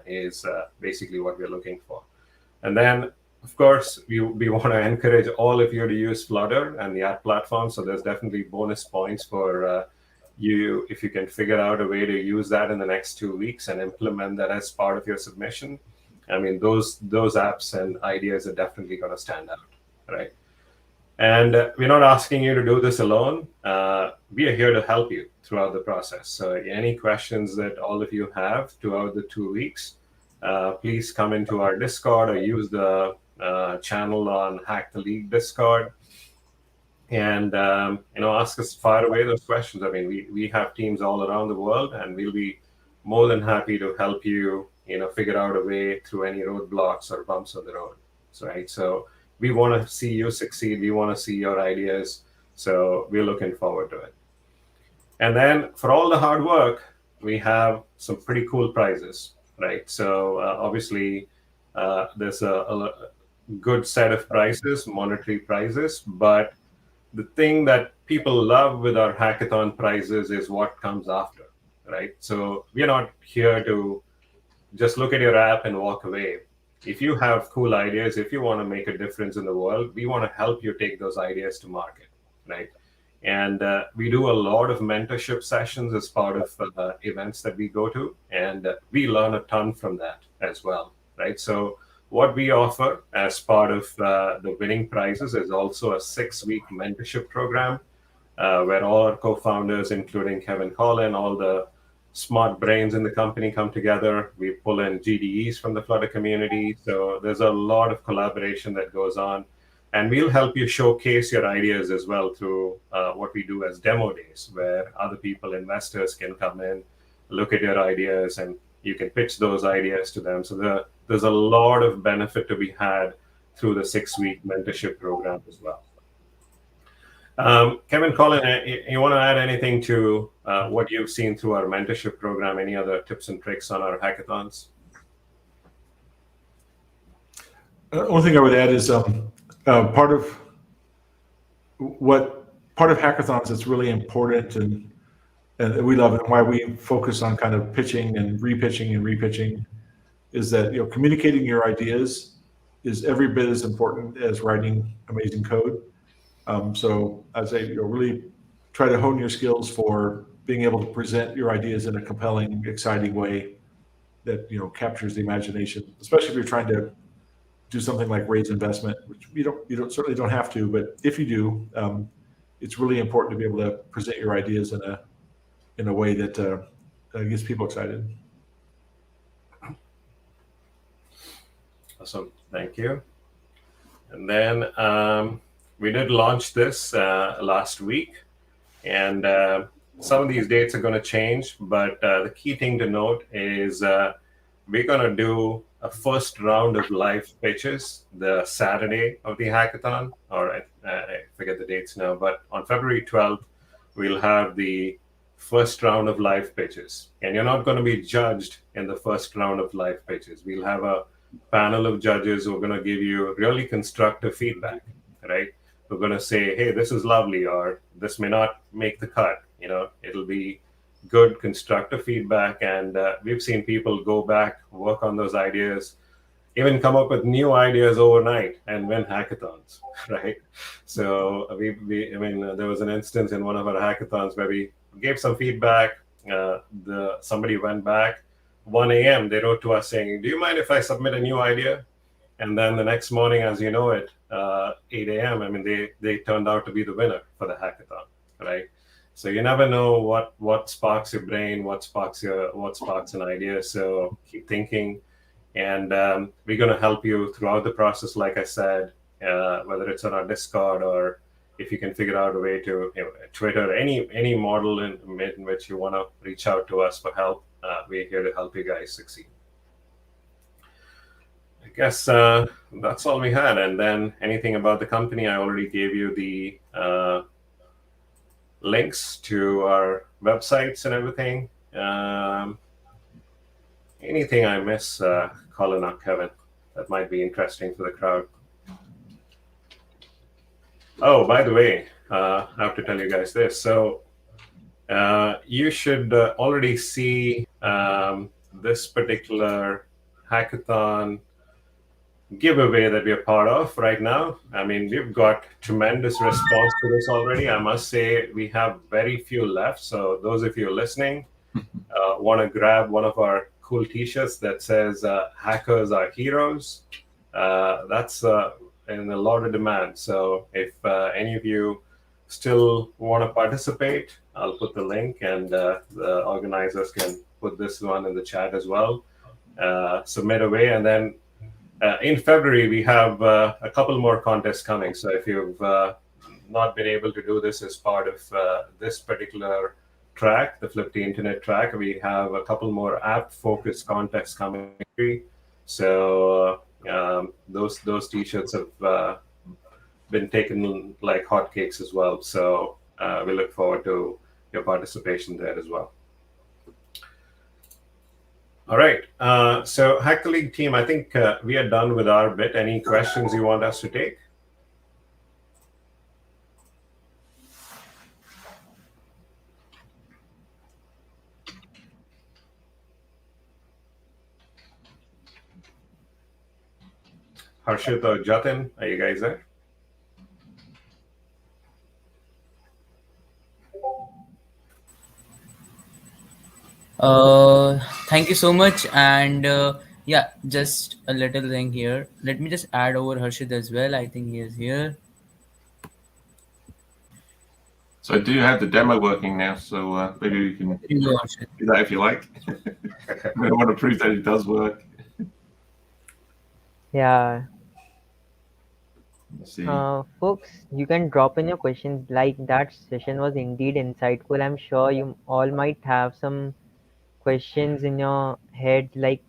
is basically what we're looking for. And then of course, we want to encourage all of you to use Flutter and the app platform. So there's definitely bonus points for you if you can figure out a way to use that in the next 2 weeks and implement that as part of your submission. I mean, those apps and ideas are definitely going to stand out, right? And we're not asking you to do this alone. We are here to help you throughout the process. So any questions that all of you have throughout the 2 weeks, please come into our Discord or use the channel on Hack the League Discord, and ask us, fire away those questions. I mean, we have teams all around the world, and we'll be more than happy to help you, figure out a way through any roadblocks or bumps on the road. So, right. So we want to see you succeed. We want to see your ideas. So we're looking forward to it. And then for all the hard work, we have some pretty cool prizes, right? So obviously there's a good set of prizes, monetary prizes, but the thing that people love with our hackathon prizes is what comes after, right? So we're not here to just look at your app and walk away. If you have cool ideas, if you want to make a difference in the world, we want to help you take those ideas to market, right? And we do a lot of mentorship sessions as part of events that we go to, and we learn a ton from that as well, right? So what we offer as part of the winning prizes is also a 6-week mentorship program where all our co-founders, including Kevin Collin, all the smart brains in the company come together. We pull in GDEs from the Flutter community. So there's a lot of collaboration that goes on. And we'll help you showcase your ideas as well through what we do as demo days, where other people, investors, can come in, look at your ideas, and you can pitch those ideas to them. So there's a lot of benefit to be had through the 6-week mentorship program as well. Kevin, Colin, you want to add anything to what you've seen through our mentorship program? Any other tips and tricks on our hackathons? One thing I would add is part of hackathons that's really important and we love it, and why we focus on kind of pitching and repitching is that communicating your ideas is every bit as important as writing amazing code. So I'd say really try to hone your skills for being able to present your ideas in a compelling, exciting way that captures the imagination, especially if you're trying to do something like raise investment, which you certainly don't have to, but if you do, it's really important to be able to present your ideas in a way that gets people excited. Awesome, thank you. And then we did launch this last week, and some of these dates are going to change, but the key thing to note is we're going to do a first round of live pitches the Saturday of the hackathon, or I forget the dates now, but on February 12th, we'll have the first round of live pitches. And you're not going to be judged in the first round of live pitches. We'll have a panel of judges who are going to give you really constructive feedback, right? We're going to say, hey, this is lovely, or this may not make the cut. It'll be good constructive feedback. And we've seen people go back, work on those ideas, even come up with new ideas overnight and win hackathons, right? So there was an instance in one of our hackathons where we gave some feedback. Somebody went back 1 a.m. They wrote to us saying, do you mind if I submit a new idea? And then the next morning, as you know it, 8 a.m., they turned out to be the winner for the hackathon, right? So you never know what sparks your brain, what sparks an idea. So keep thinking. And we're going to help you throughout the process, like I said, whether it's on our Discord or if you can figure out a way to Twitter, any model in which you want to reach out to us for help. We're here to help you guys succeed. I guess that's all we had. And then anything about the company, I already gave you the links to our websites and everything. Anything I miss, Colin or Kevin, that might be interesting for the crowd? Oh, by the way, I have to tell you guys this. So you should already see this particular hackathon giveaway that we are part of right now. We've got tremendous response to this already. I must say we have very few left. So those of you listening want to grab one of our cool t-shirts that says hackers are heroes. That's in a lot of demand. So if any of you still want to participate, I'll put the link, and the organizers can put this one in the chat as well. Submit away, and then in February we have a couple more contests coming. So if you've not been able to do this as part of this particular track, the Flip the Internet track, we have a couple more app-focused contests coming. So those t-shirts have been taken like hotcakes as well. So we look forward to your participation there as well. All right. So Hack the League team, I think we are done with our bit. Any questions you want us to take? Harshit or Jatin, are you guys there? Thank you so much. And yeah, just a little thing here. Let me just add over Harshit as well. I think he is here. So I do have the demo working now, so maybe we can do that if you like. I want to prove that it does work. Yeah. Let's see. Folks, you can drop in your questions. Like, that session was indeed insightful. I'm sure you all might have some questions in your head, like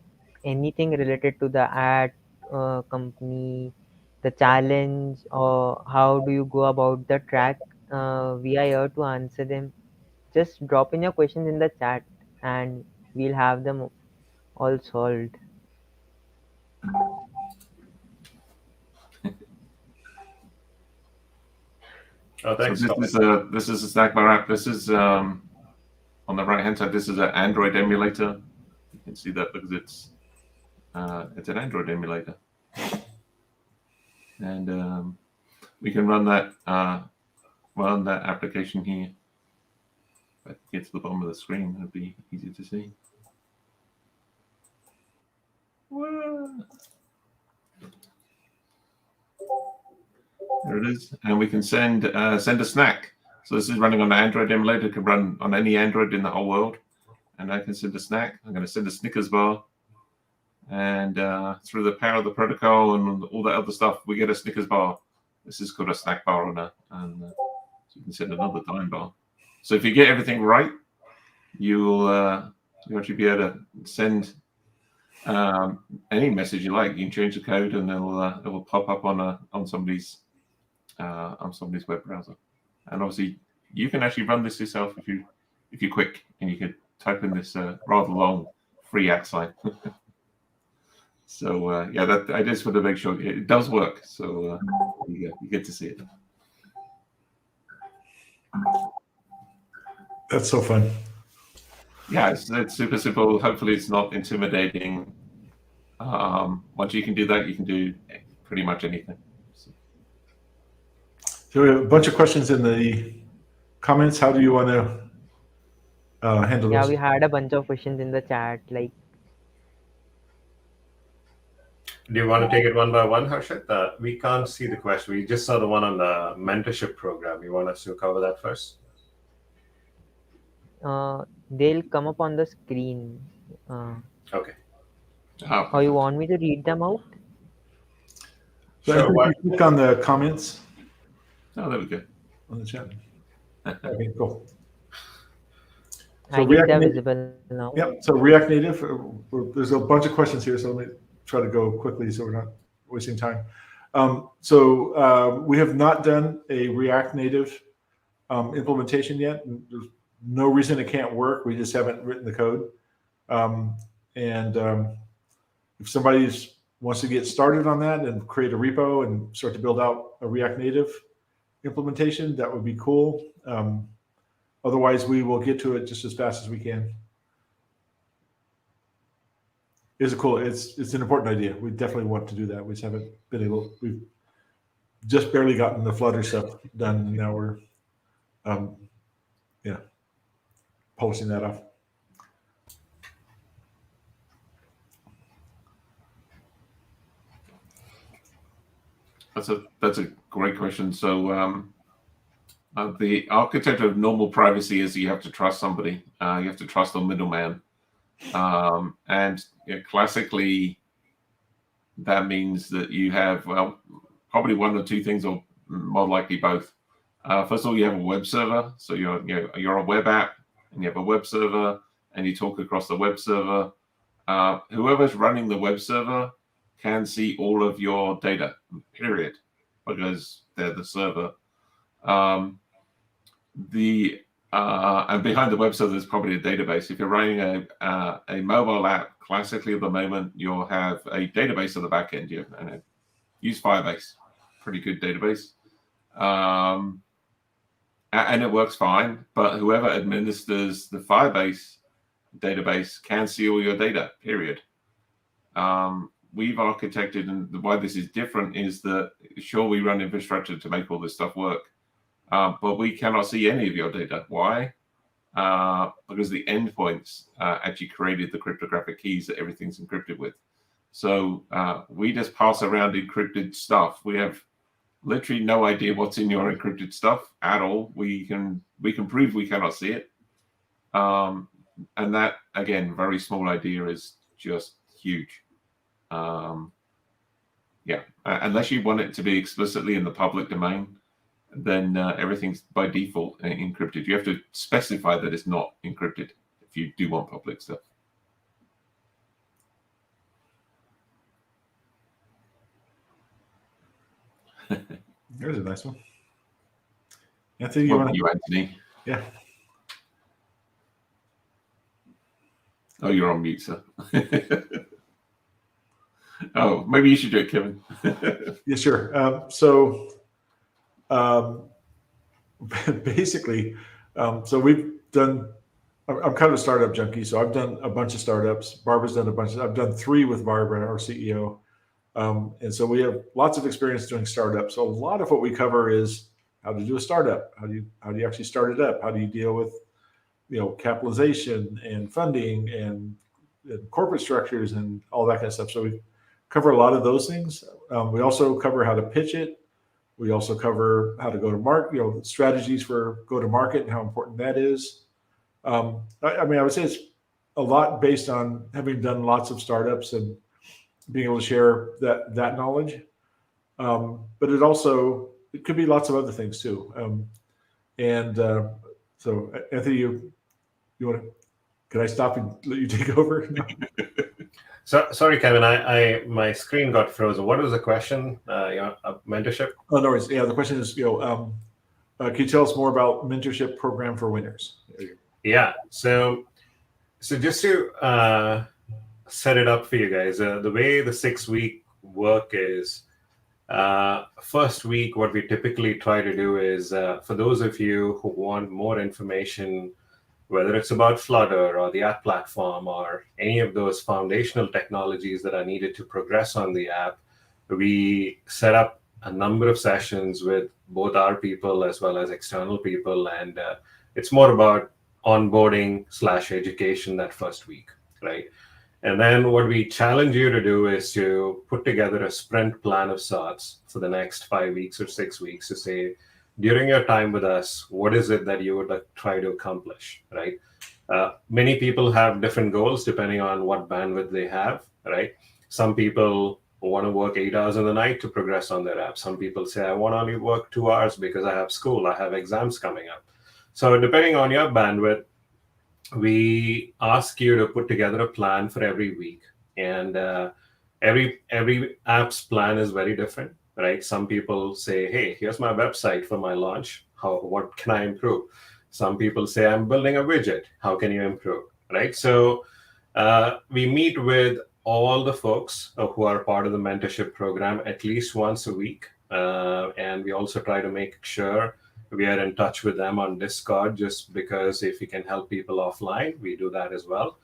anything related to the ad company, the challenge, or how do you go about the track. We are here to answer them. Just drop in your questions in the chat and we'll have them all solved. Oh, thanks. So this is a snack bar app. This is on the right hand side. This is an Android emulator. You can see that because it's an Android emulator, and we can run that application here. If I get to the bottom of the screen, it'll be easy to see. Whoa. There it is, and we can send a snack. So this is running on an Android emulator. It can run on any Android in the whole world, and I can send a snack. I'm going to send a Snickers bar, and through the power of the protocol and all that other stuff, we get a Snickers bar. This is called a snack bar so you can send another dime bar. So if you get everything right, you'll actually be able to send any message you like. You can change the code, and it will pop up on somebody's web browser. And obviously, you can actually run this yourself if you if you're quick and you could type in this rather long free @ sign. So yeah, that I just want to make sure it does work. So you get to see it. That's so fun. Yeah, it's super simple. Hopefully, it's not intimidating. Once you can do that, you can do pretty much anything. So we have a bunch of questions in the comments. How do you want to handle Yeah, those? we had a bunch of questions in the chat. Like, Do you want to take it one by one, Harshit? We can't see the question. We just saw the one on the mentorship program. You want us to cover that first? they'll come up on the screen. Okay. Or you want me to read them out? So Sure. Anthony, you click on the comments Oh, there we go. on the chat. Okay, cool. I So guess React they're Native- visible now. Yep. So React Native, there's a bunch of questions here, so let me try to go quickly so we're not wasting time. We have not done a React Native implementation yet. There's no reason it can't work. We just haven't written the code. If somebody wants to get started on that and create a repo and start to build out a React Native implementation, that would be cool. Otherwise, we will get to it just as fast as we can. It's an important idea. We definitely want to do that. We just haven't been able. We've just barely gotten the Flutter stuff done, and now we're, polishing that off. That's a great question. So the architecture of normal privacy is you have to trust somebody. You have to trust the middleman. And classically, that means that you have, well, probably one or two things, or more likely both. First of all, you have a web server. So you're a web app, and you have a web server, and you talk across the web server. Whoever's running the web server can see all of your data, period, because they're the server. And behind the web server, there's probably a database. If you're running a mobile app, classically at the moment, you'll have a database at the back end. Use Firebase, pretty good database. And it works fine, but whoever administers the Firebase database can see all your data, period. We've architected, and why this is different is that, sure, we run infrastructure to make all this stuff work, but we cannot see any of your data. Why? Because the endpoints actually created the cryptographic keys that everything's encrypted with. So we just pass around encrypted stuff. We have literally no idea what's in your encrypted stuff at all. We can prove we cannot see it. And that, again, very small idea is just huge. Unless you want it to be explicitly in the public domain, then everything's by default encrypted. You have to specify that it's not encrypted if you do want public stuff. There's a nice one. Anthony, What about you, Anthony? Yeah. Oh, you're on mute, sir. Oh, maybe you should do it, Kevin. Yeah, sure. Basically, so we've done, I'm kind of a startup junkie, so I've done a bunch of startups. Barbara's done a bunch I've done 3 with Barbara, our CEO. And so we have lots of experience doing startups. So a lot of what we cover is how to do a startup. How do you actually start it up? How do you deal with, capitalization and funding and corporate structures and all that kind of stuff. So we cover a lot of those things. We also cover how to pitch it. We also cover how to go to market, strategies for go to market and how important that is. I would say it's a lot based on having done lots of startups and being able to share that knowledge. But it could be lots of other things too. So Anthony, you want to, can I stop and let you take over? No. So sorry, Kevin, my screen got frozen. What was the question? Mentorship? Oh, no worries. Yeah, the question is, can you tell us more about mentorship program for winners? There you go. Yeah. So just to set it up for you guys, the way the 6 week work is, first week, what we typically try to do is, for those of you who want more information, whether it's about Flutter or the app platform or any of those foundational technologies that are needed to progress on the app, we set up a number of sessions with both our people as well as external people. And it's more about onboarding/education that first week, right? And then what we challenge you to do is to put together a sprint plan of sorts for the next 5 weeks or 6 weeks to say, during your time with us, what is it that you would like try to accomplish, right? Many people have different goals depending on what bandwidth they have, right? Some people want to work 8 hours in the night to progress on their app. Some people say, I want to only work 2 hours because I have school, I have exams coming up. So depending on your bandwidth, we ask you to put together a plan for every week, and every app's plan is very different, right? Some people say, hey, here's my website for my launch, what can I improve? Some people say, I'm building a widget, how can you improve, right? So we meet with all the folks who are part of the mentorship program at least once a week, and we also try to make sure we are in touch with them on Discord, just because if we can help people offline, we do that as well.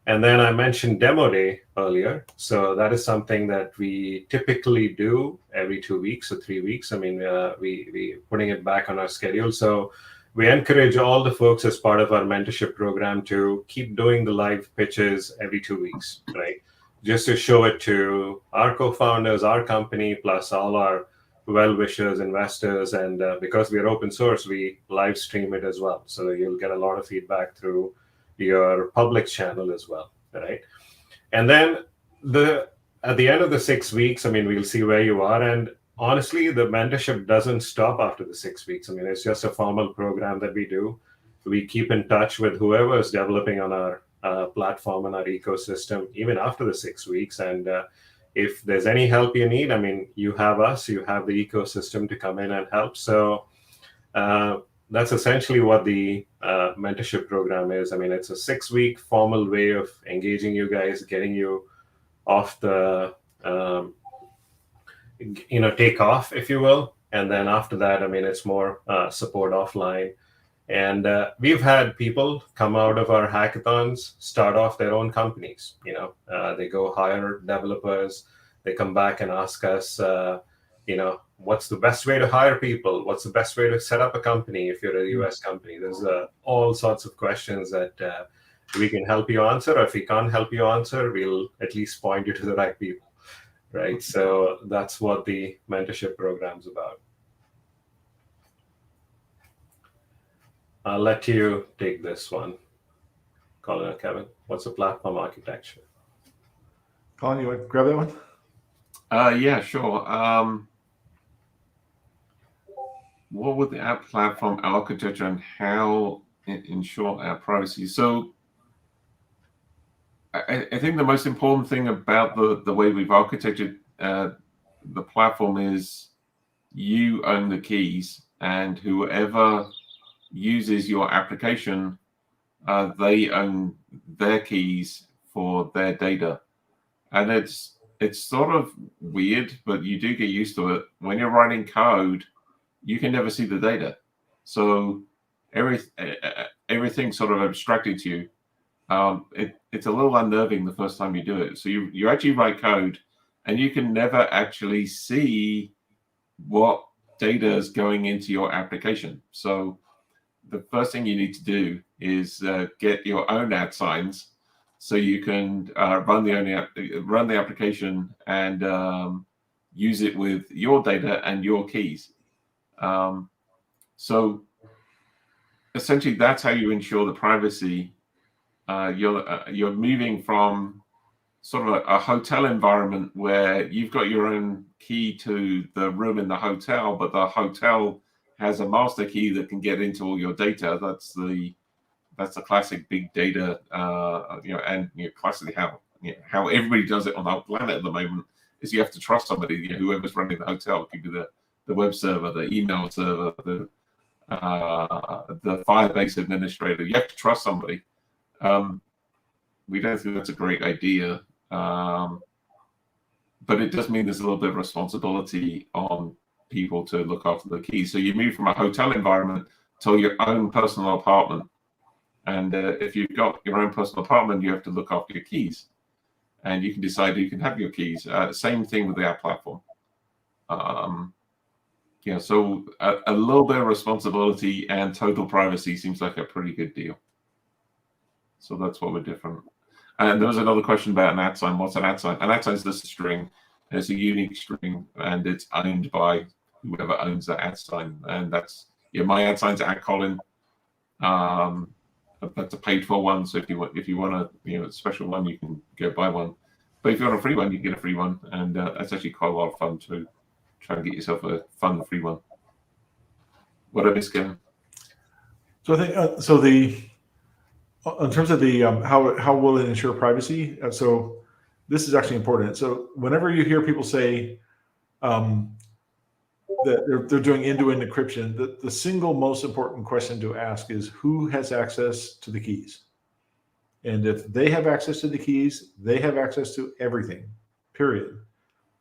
And then I mentioned demo day earlier. So that is something that we typically do every 2 weeks or 3 weeks. I mean, we putting it back on our schedule. So we encourage all the folks as part of our mentorship program to keep doing the live pitches every 2 weeks, right? Just to show it to our co-founders, our company, plus all our well-wishers, investors, and because we are open source, we live stream it as well. So you'll get a lot of feedback through your public channel as well, right? And then at the end of the 6 weeks, I mean, we'll see where you are. And honestly, the mentorship doesn't stop after the 6 weeks. I mean, it's just a formal program that we do. We keep in touch with whoever is developing on our platform and our ecosystem, even after the 6 weeks. And if there's any help you need, I mean, you have us, you have the ecosystem to come in and help. So that's essentially what the mentorship program is. I mean, it's a 6-week formal way of engaging you guys, getting you off the, take off, if you will. And then after that, I mean, it's more support offline. And we've had people come out of our hackathons, start off their own companies. They go hire developers. They come back and ask us, what's the best way to hire people? What's the best way to set up a company if you're a US company? There's all sorts of questions that we can help you answer. Or if we can't help you answer, we'll at least point you to the right people, right? So that's what the mentorship program's about. I'll let you take this one, Colin or Kevin. What's the platform architecture? Colin, you want to grab that one? Yeah, sure. What would the app platform architecture and how ensure our privacy? So I think the most important thing about the way we've architected the platform is you own the keys, and whoever uses your application, they own their keys for their data. And it's sort of weird, but you do get used to it. When you're writing code, you can never see the data. So everything's sort of abstracted to you. It's a little unnerving the first time you do it. So you actually write code, and you can never actually see what data is going into your application. So the first thing you need to do is get your own @signs, so you can run the application and use it with your data and your keys. So essentially, that's how you ensure the privacy. You're moving from sort of a hotel environment where you've got your own key to the room in the hotel, but the hotel has a master key that can get into all your data. That's the classic big data, and classically how everybody does it on the planet at the moment is you have to trust somebody. Whoever's running the hotel, could be the web server, the email server, the Firebase administrator. You have to trust somebody. We don't think that's a great idea, but it does mean there's a little bit of responsibility on people to look after the keys. So you move from a hotel environment to your own personal apartment. And if you've got your own personal apartment, you have to look after your keys. And you can decide who can have your keys. Same thing with the app platform. So a little bit of responsibility and total privacy seems like a pretty good deal. So that's what we're different. And there was another question about an @ sign. What's an @ sign? An @ sign is just a string. It's a unique string, and it's owned by whoever owns that @ sign. And that's my @ sign's @Colin. That's a paid for one. So if you want a special one, you can go buy one. But if you want a free one, you get a free one, and that's actually quite a lot of fun to try and get yourself a fun free one. What I miss, Kevin? So I think in terms of the how will it ensure privacy? So this is actually important. So whenever you hear people say that they're doing end-to-end encryption, the single most important question to ask is who has access to the keys? And if they have access to the keys, they have access to everything, period.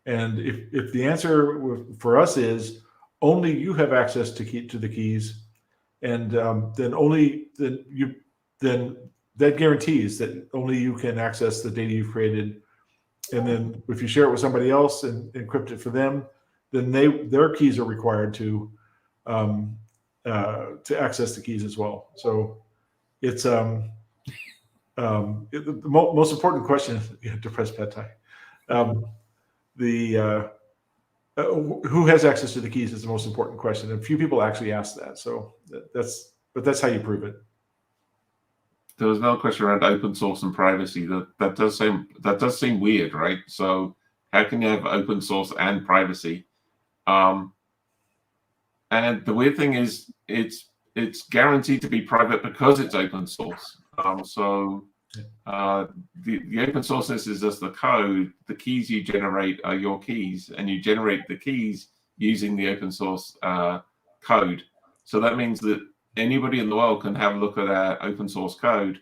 And if the answer for us is only you have access to the keys, and then that guarantees that only you can access the data you've created. And then if you share it with somebody else and encrypt it for them, then their keys are required to access the keys as well. So it's the most important question. You have to press pad thai. Who has access to the keys is the most important question, and few people actually ask that. So that's how you prove it. There was another question around open source and privacy. That does seem weird, right? So how can you have open source and privacy? And the weird thing is, it's guaranteed to be private because it's open source. The open sourceness is just the code. The keys you generate are your keys, and you generate the keys using the open source code. So that means that anybody in the world can have a look at our open source code,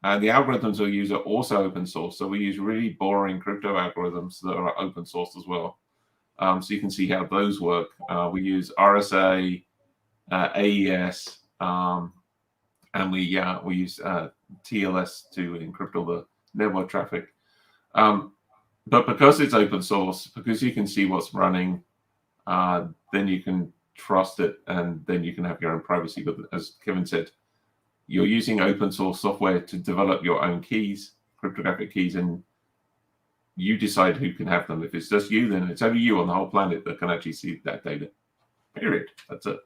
and the algorithms we use are also open source. So we use really boring crypto algorithms that are open source as well. So you can see how those work. We use RSA, AES, and we use TLS to encrypt all the network traffic. But because it's open source, because you can see what's running, then you can trust it, and then you can have your own privacy. But as Kevin said, you're using open source software to develop your own keys, cryptographic keys, and you decide who can have them. If it's just you, then it's only you on the whole planet that can actually see that data. Period. That's it.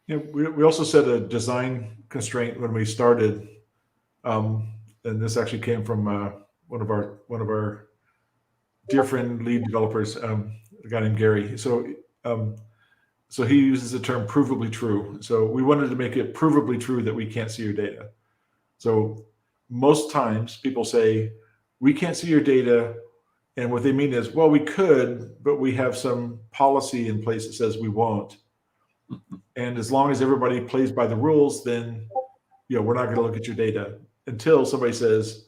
Yeah, we also set a design constraint when we started, and this actually came from one of our dear friend lead developers, a guy named Gary. So he uses the term provably true. So we wanted to make it provably true that we can't see your data. So most times people say, we can't see your data. And what they mean is, well, we could, but we have some policy in place that says we won't. And as long as everybody plays by the rules, then we're not going to look at your data until somebody says,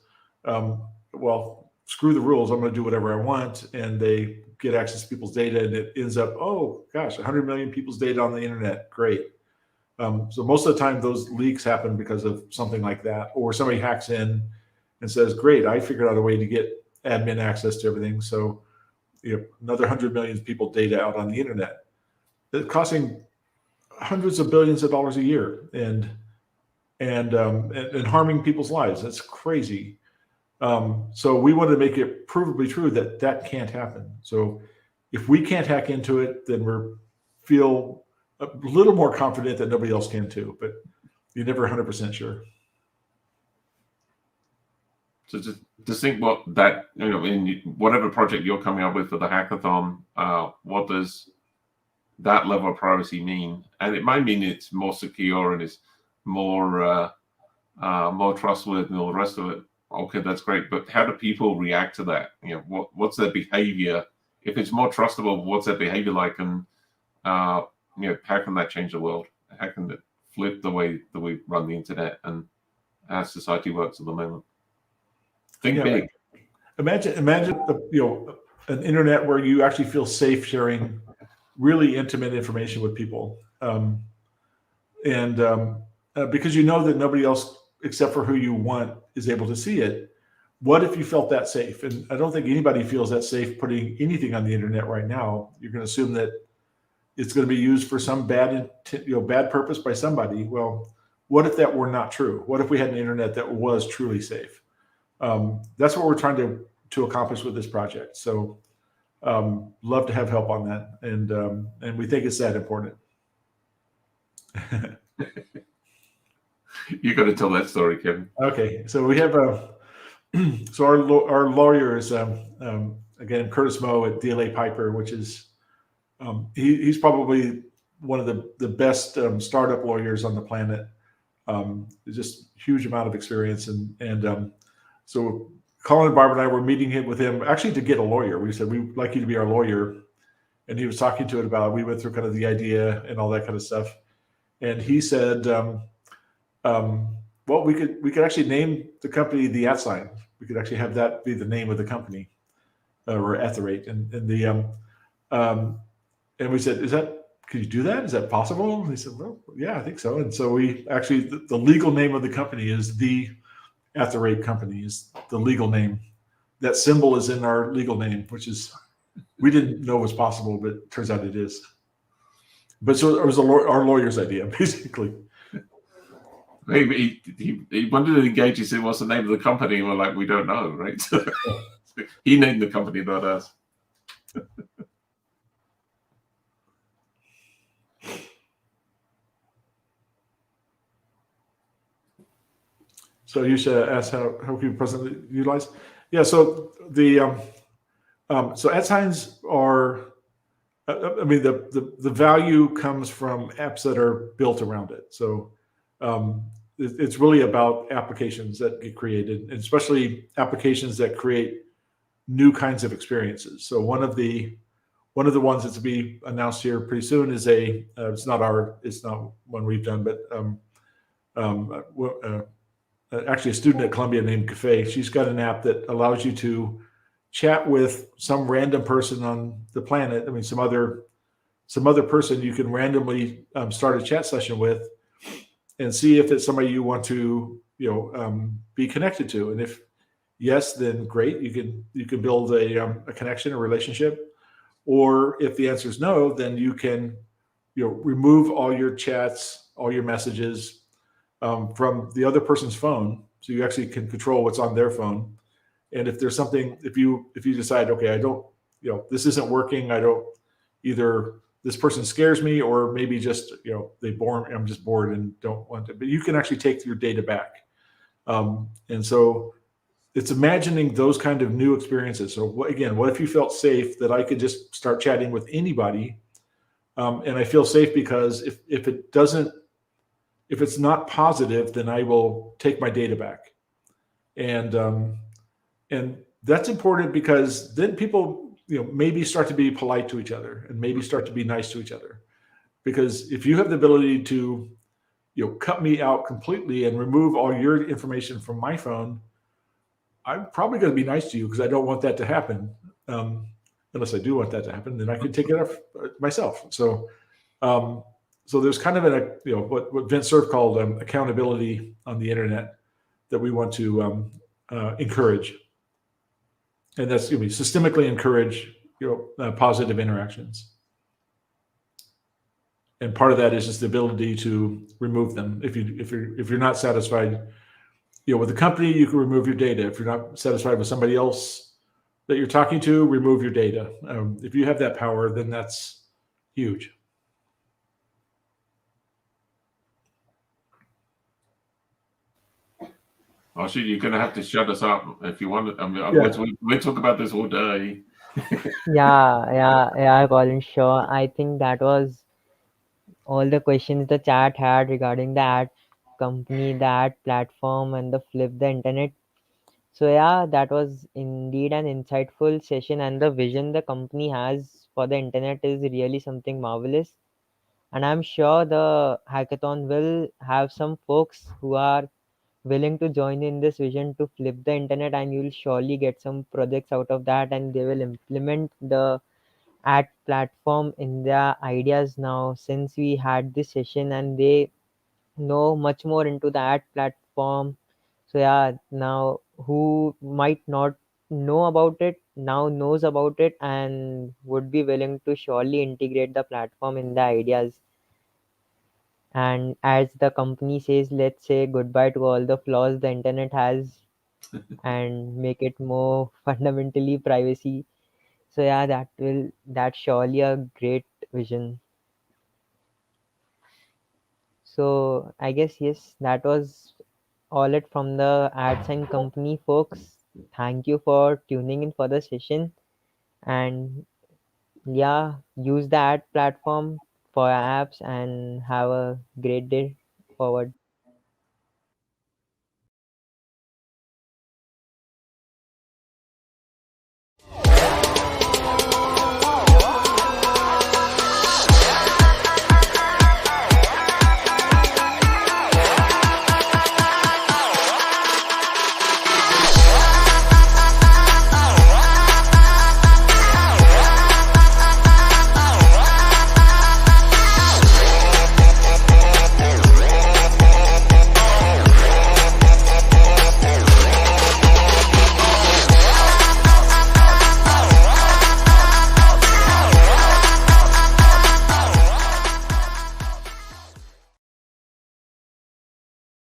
well, screw the rules. I'm going to do whatever I want. And they get access to people's data, and it ends up, oh gosh, 100 million people's data on the internet. Great. So most of the time those leaks happen because of something like that, or somebody hacks in and says, great, I figured out a way to get admin access to everything. So another 100 million people data out on the internet. It's costing hundreds of billions of dollars a year and harming people's lives. That's crazy. So we want to make it provably true that can't happen. So if we can't hack into it, then we feel a little more confident that nobody else can too, but you're never 100% sure. So just think what that, in whatever project you're coming up with for the hackathon, what does that level of privacy mean? And it might mean it's more secure and it's more trustworthy and all the rest of it. Okay, that's great. But how do people react to that? What's their behavior? If it's more trustable, what's their behavior like? And how can that change the world? how can it flip the way that we run the internet and how society works at the moment? Think Yeah, big. imagine an internet where you actually feel safe sharing really intimate information with people, and because you know that nobody else except for who you want is able to see it. What if you felt that safe? And I don't think anybody feels that safe putting anything on the internet right now. You're going to assume that it's going to be used for some bad purpose by somebody. Well, what if that were not true? What if we had an internet that was truly safe? That's what we're trying to accomplish with this project. So, love to have help on that, and we think it's that important. You got to tell that story, Kevin. Okay, so we have so our lawyer is again Curtis Moe at DLA Piper, which is he's probably one of the best startup lawyers on the planet. Just huge amount of experience, and so Colin and Barbara and I were meeting him with him actually to get a lawyer. We said we'd like you to be our lawyer, and he was talking to it about. We went through kind of the idea and all that kind of stuff, and he said, well, we could actually name the company the @sign. We could actually have that be the name of the company, or at the rate, and we said, could you do that? Is that possible? And he said, well, yeah, I think so. And so we actually, the legal name of the company is the @ company is the legal name. That symbol is in our legal name, which is, we didn't know was possible, but it turns out it is. But so it was our lawyer's idea, basically. Maybe he wanted to engage. He said, what's the name of the company? And we're like, we don't know, right? He named the company, not us. So you should ask how people presently utilize. Yeah. So the so @signs are. I mean, the value comes from apps that are built around it. So it's really about applications that get created, and especially applications that create new kinds of experiences. So one of the ones that's to be announced here pretty soon is it's not one we've done, but actually a student at Columbia named Cafe. She's got an app that allows you to chat with some random person on the planet. I mean, some other person you can randomly start a chat session with, and see if it's somebody you want to be connected to. And if yes, then great. You can build a connection, a relationship. Or if the answer is no, then you can remove all your chats, all your messages from the other person's phone, so you actually can control what's on their phone. And if there's something, if you decide, okay, I don't, this isn't working, I don't, either this person scares me, or maybe just I'm just bored and don't want to. But you can actually take your data back, and so it's imagining those kind of new experiences. So what if you felt safe that I could just start chatting with anybody, and I feel safe because if it's not positive, then I will take my data back. And that's important, because then people, maybe start to be polite to each other, and maybe start to be nice to each other. Because if you have the ability to, cut me out completely and remove all your information from my phone, I'm probably going to be nice to you, because I don't want that to happen. Unless I do want that to happen, then I can take it off myself. So, so there's kind of what Vint Cerf called accountability on the internet that we want to encourage, and that's going to be systemically encourage positive interactions. And part of that is just the ability to remove them. If you're not satisfied, with the company, you can remove your data. If you're not satisfied with somebody else that you're talking to, remove your data. If you have that power, then that's huge. Actually, you're going to have to shut us up if you want. I mean, Yeah. we'll talk about this all day. Yeah, Colin, sure. I think that was all the questions the chat had regarding the ad company, the ad platform, and the flip the internet. So yeah, that was indeed an insightful session, and the vision the company has for the internet is really something marvelous. And I'm sure the hackathon will have some folks who are willing to join in this vision to flip the internet, and you'll surely get some projects out of that, and they will implement the ad platform in their ideas now, since we had this session and they know much more into the ad platform. So yeah, now who might not know about it now knows about it and would be willing to surely integrate the platform in the ideas. And as the company says, let's say goodbye to all the flaws the internet has and make it more fundamentally privacy. So yeah, that's surely a great vision. So I guess yes, that was all it from the ads and company folks. Thank you for tuning in for the session, and yeah, use the ad platform for apps and have a great day forward.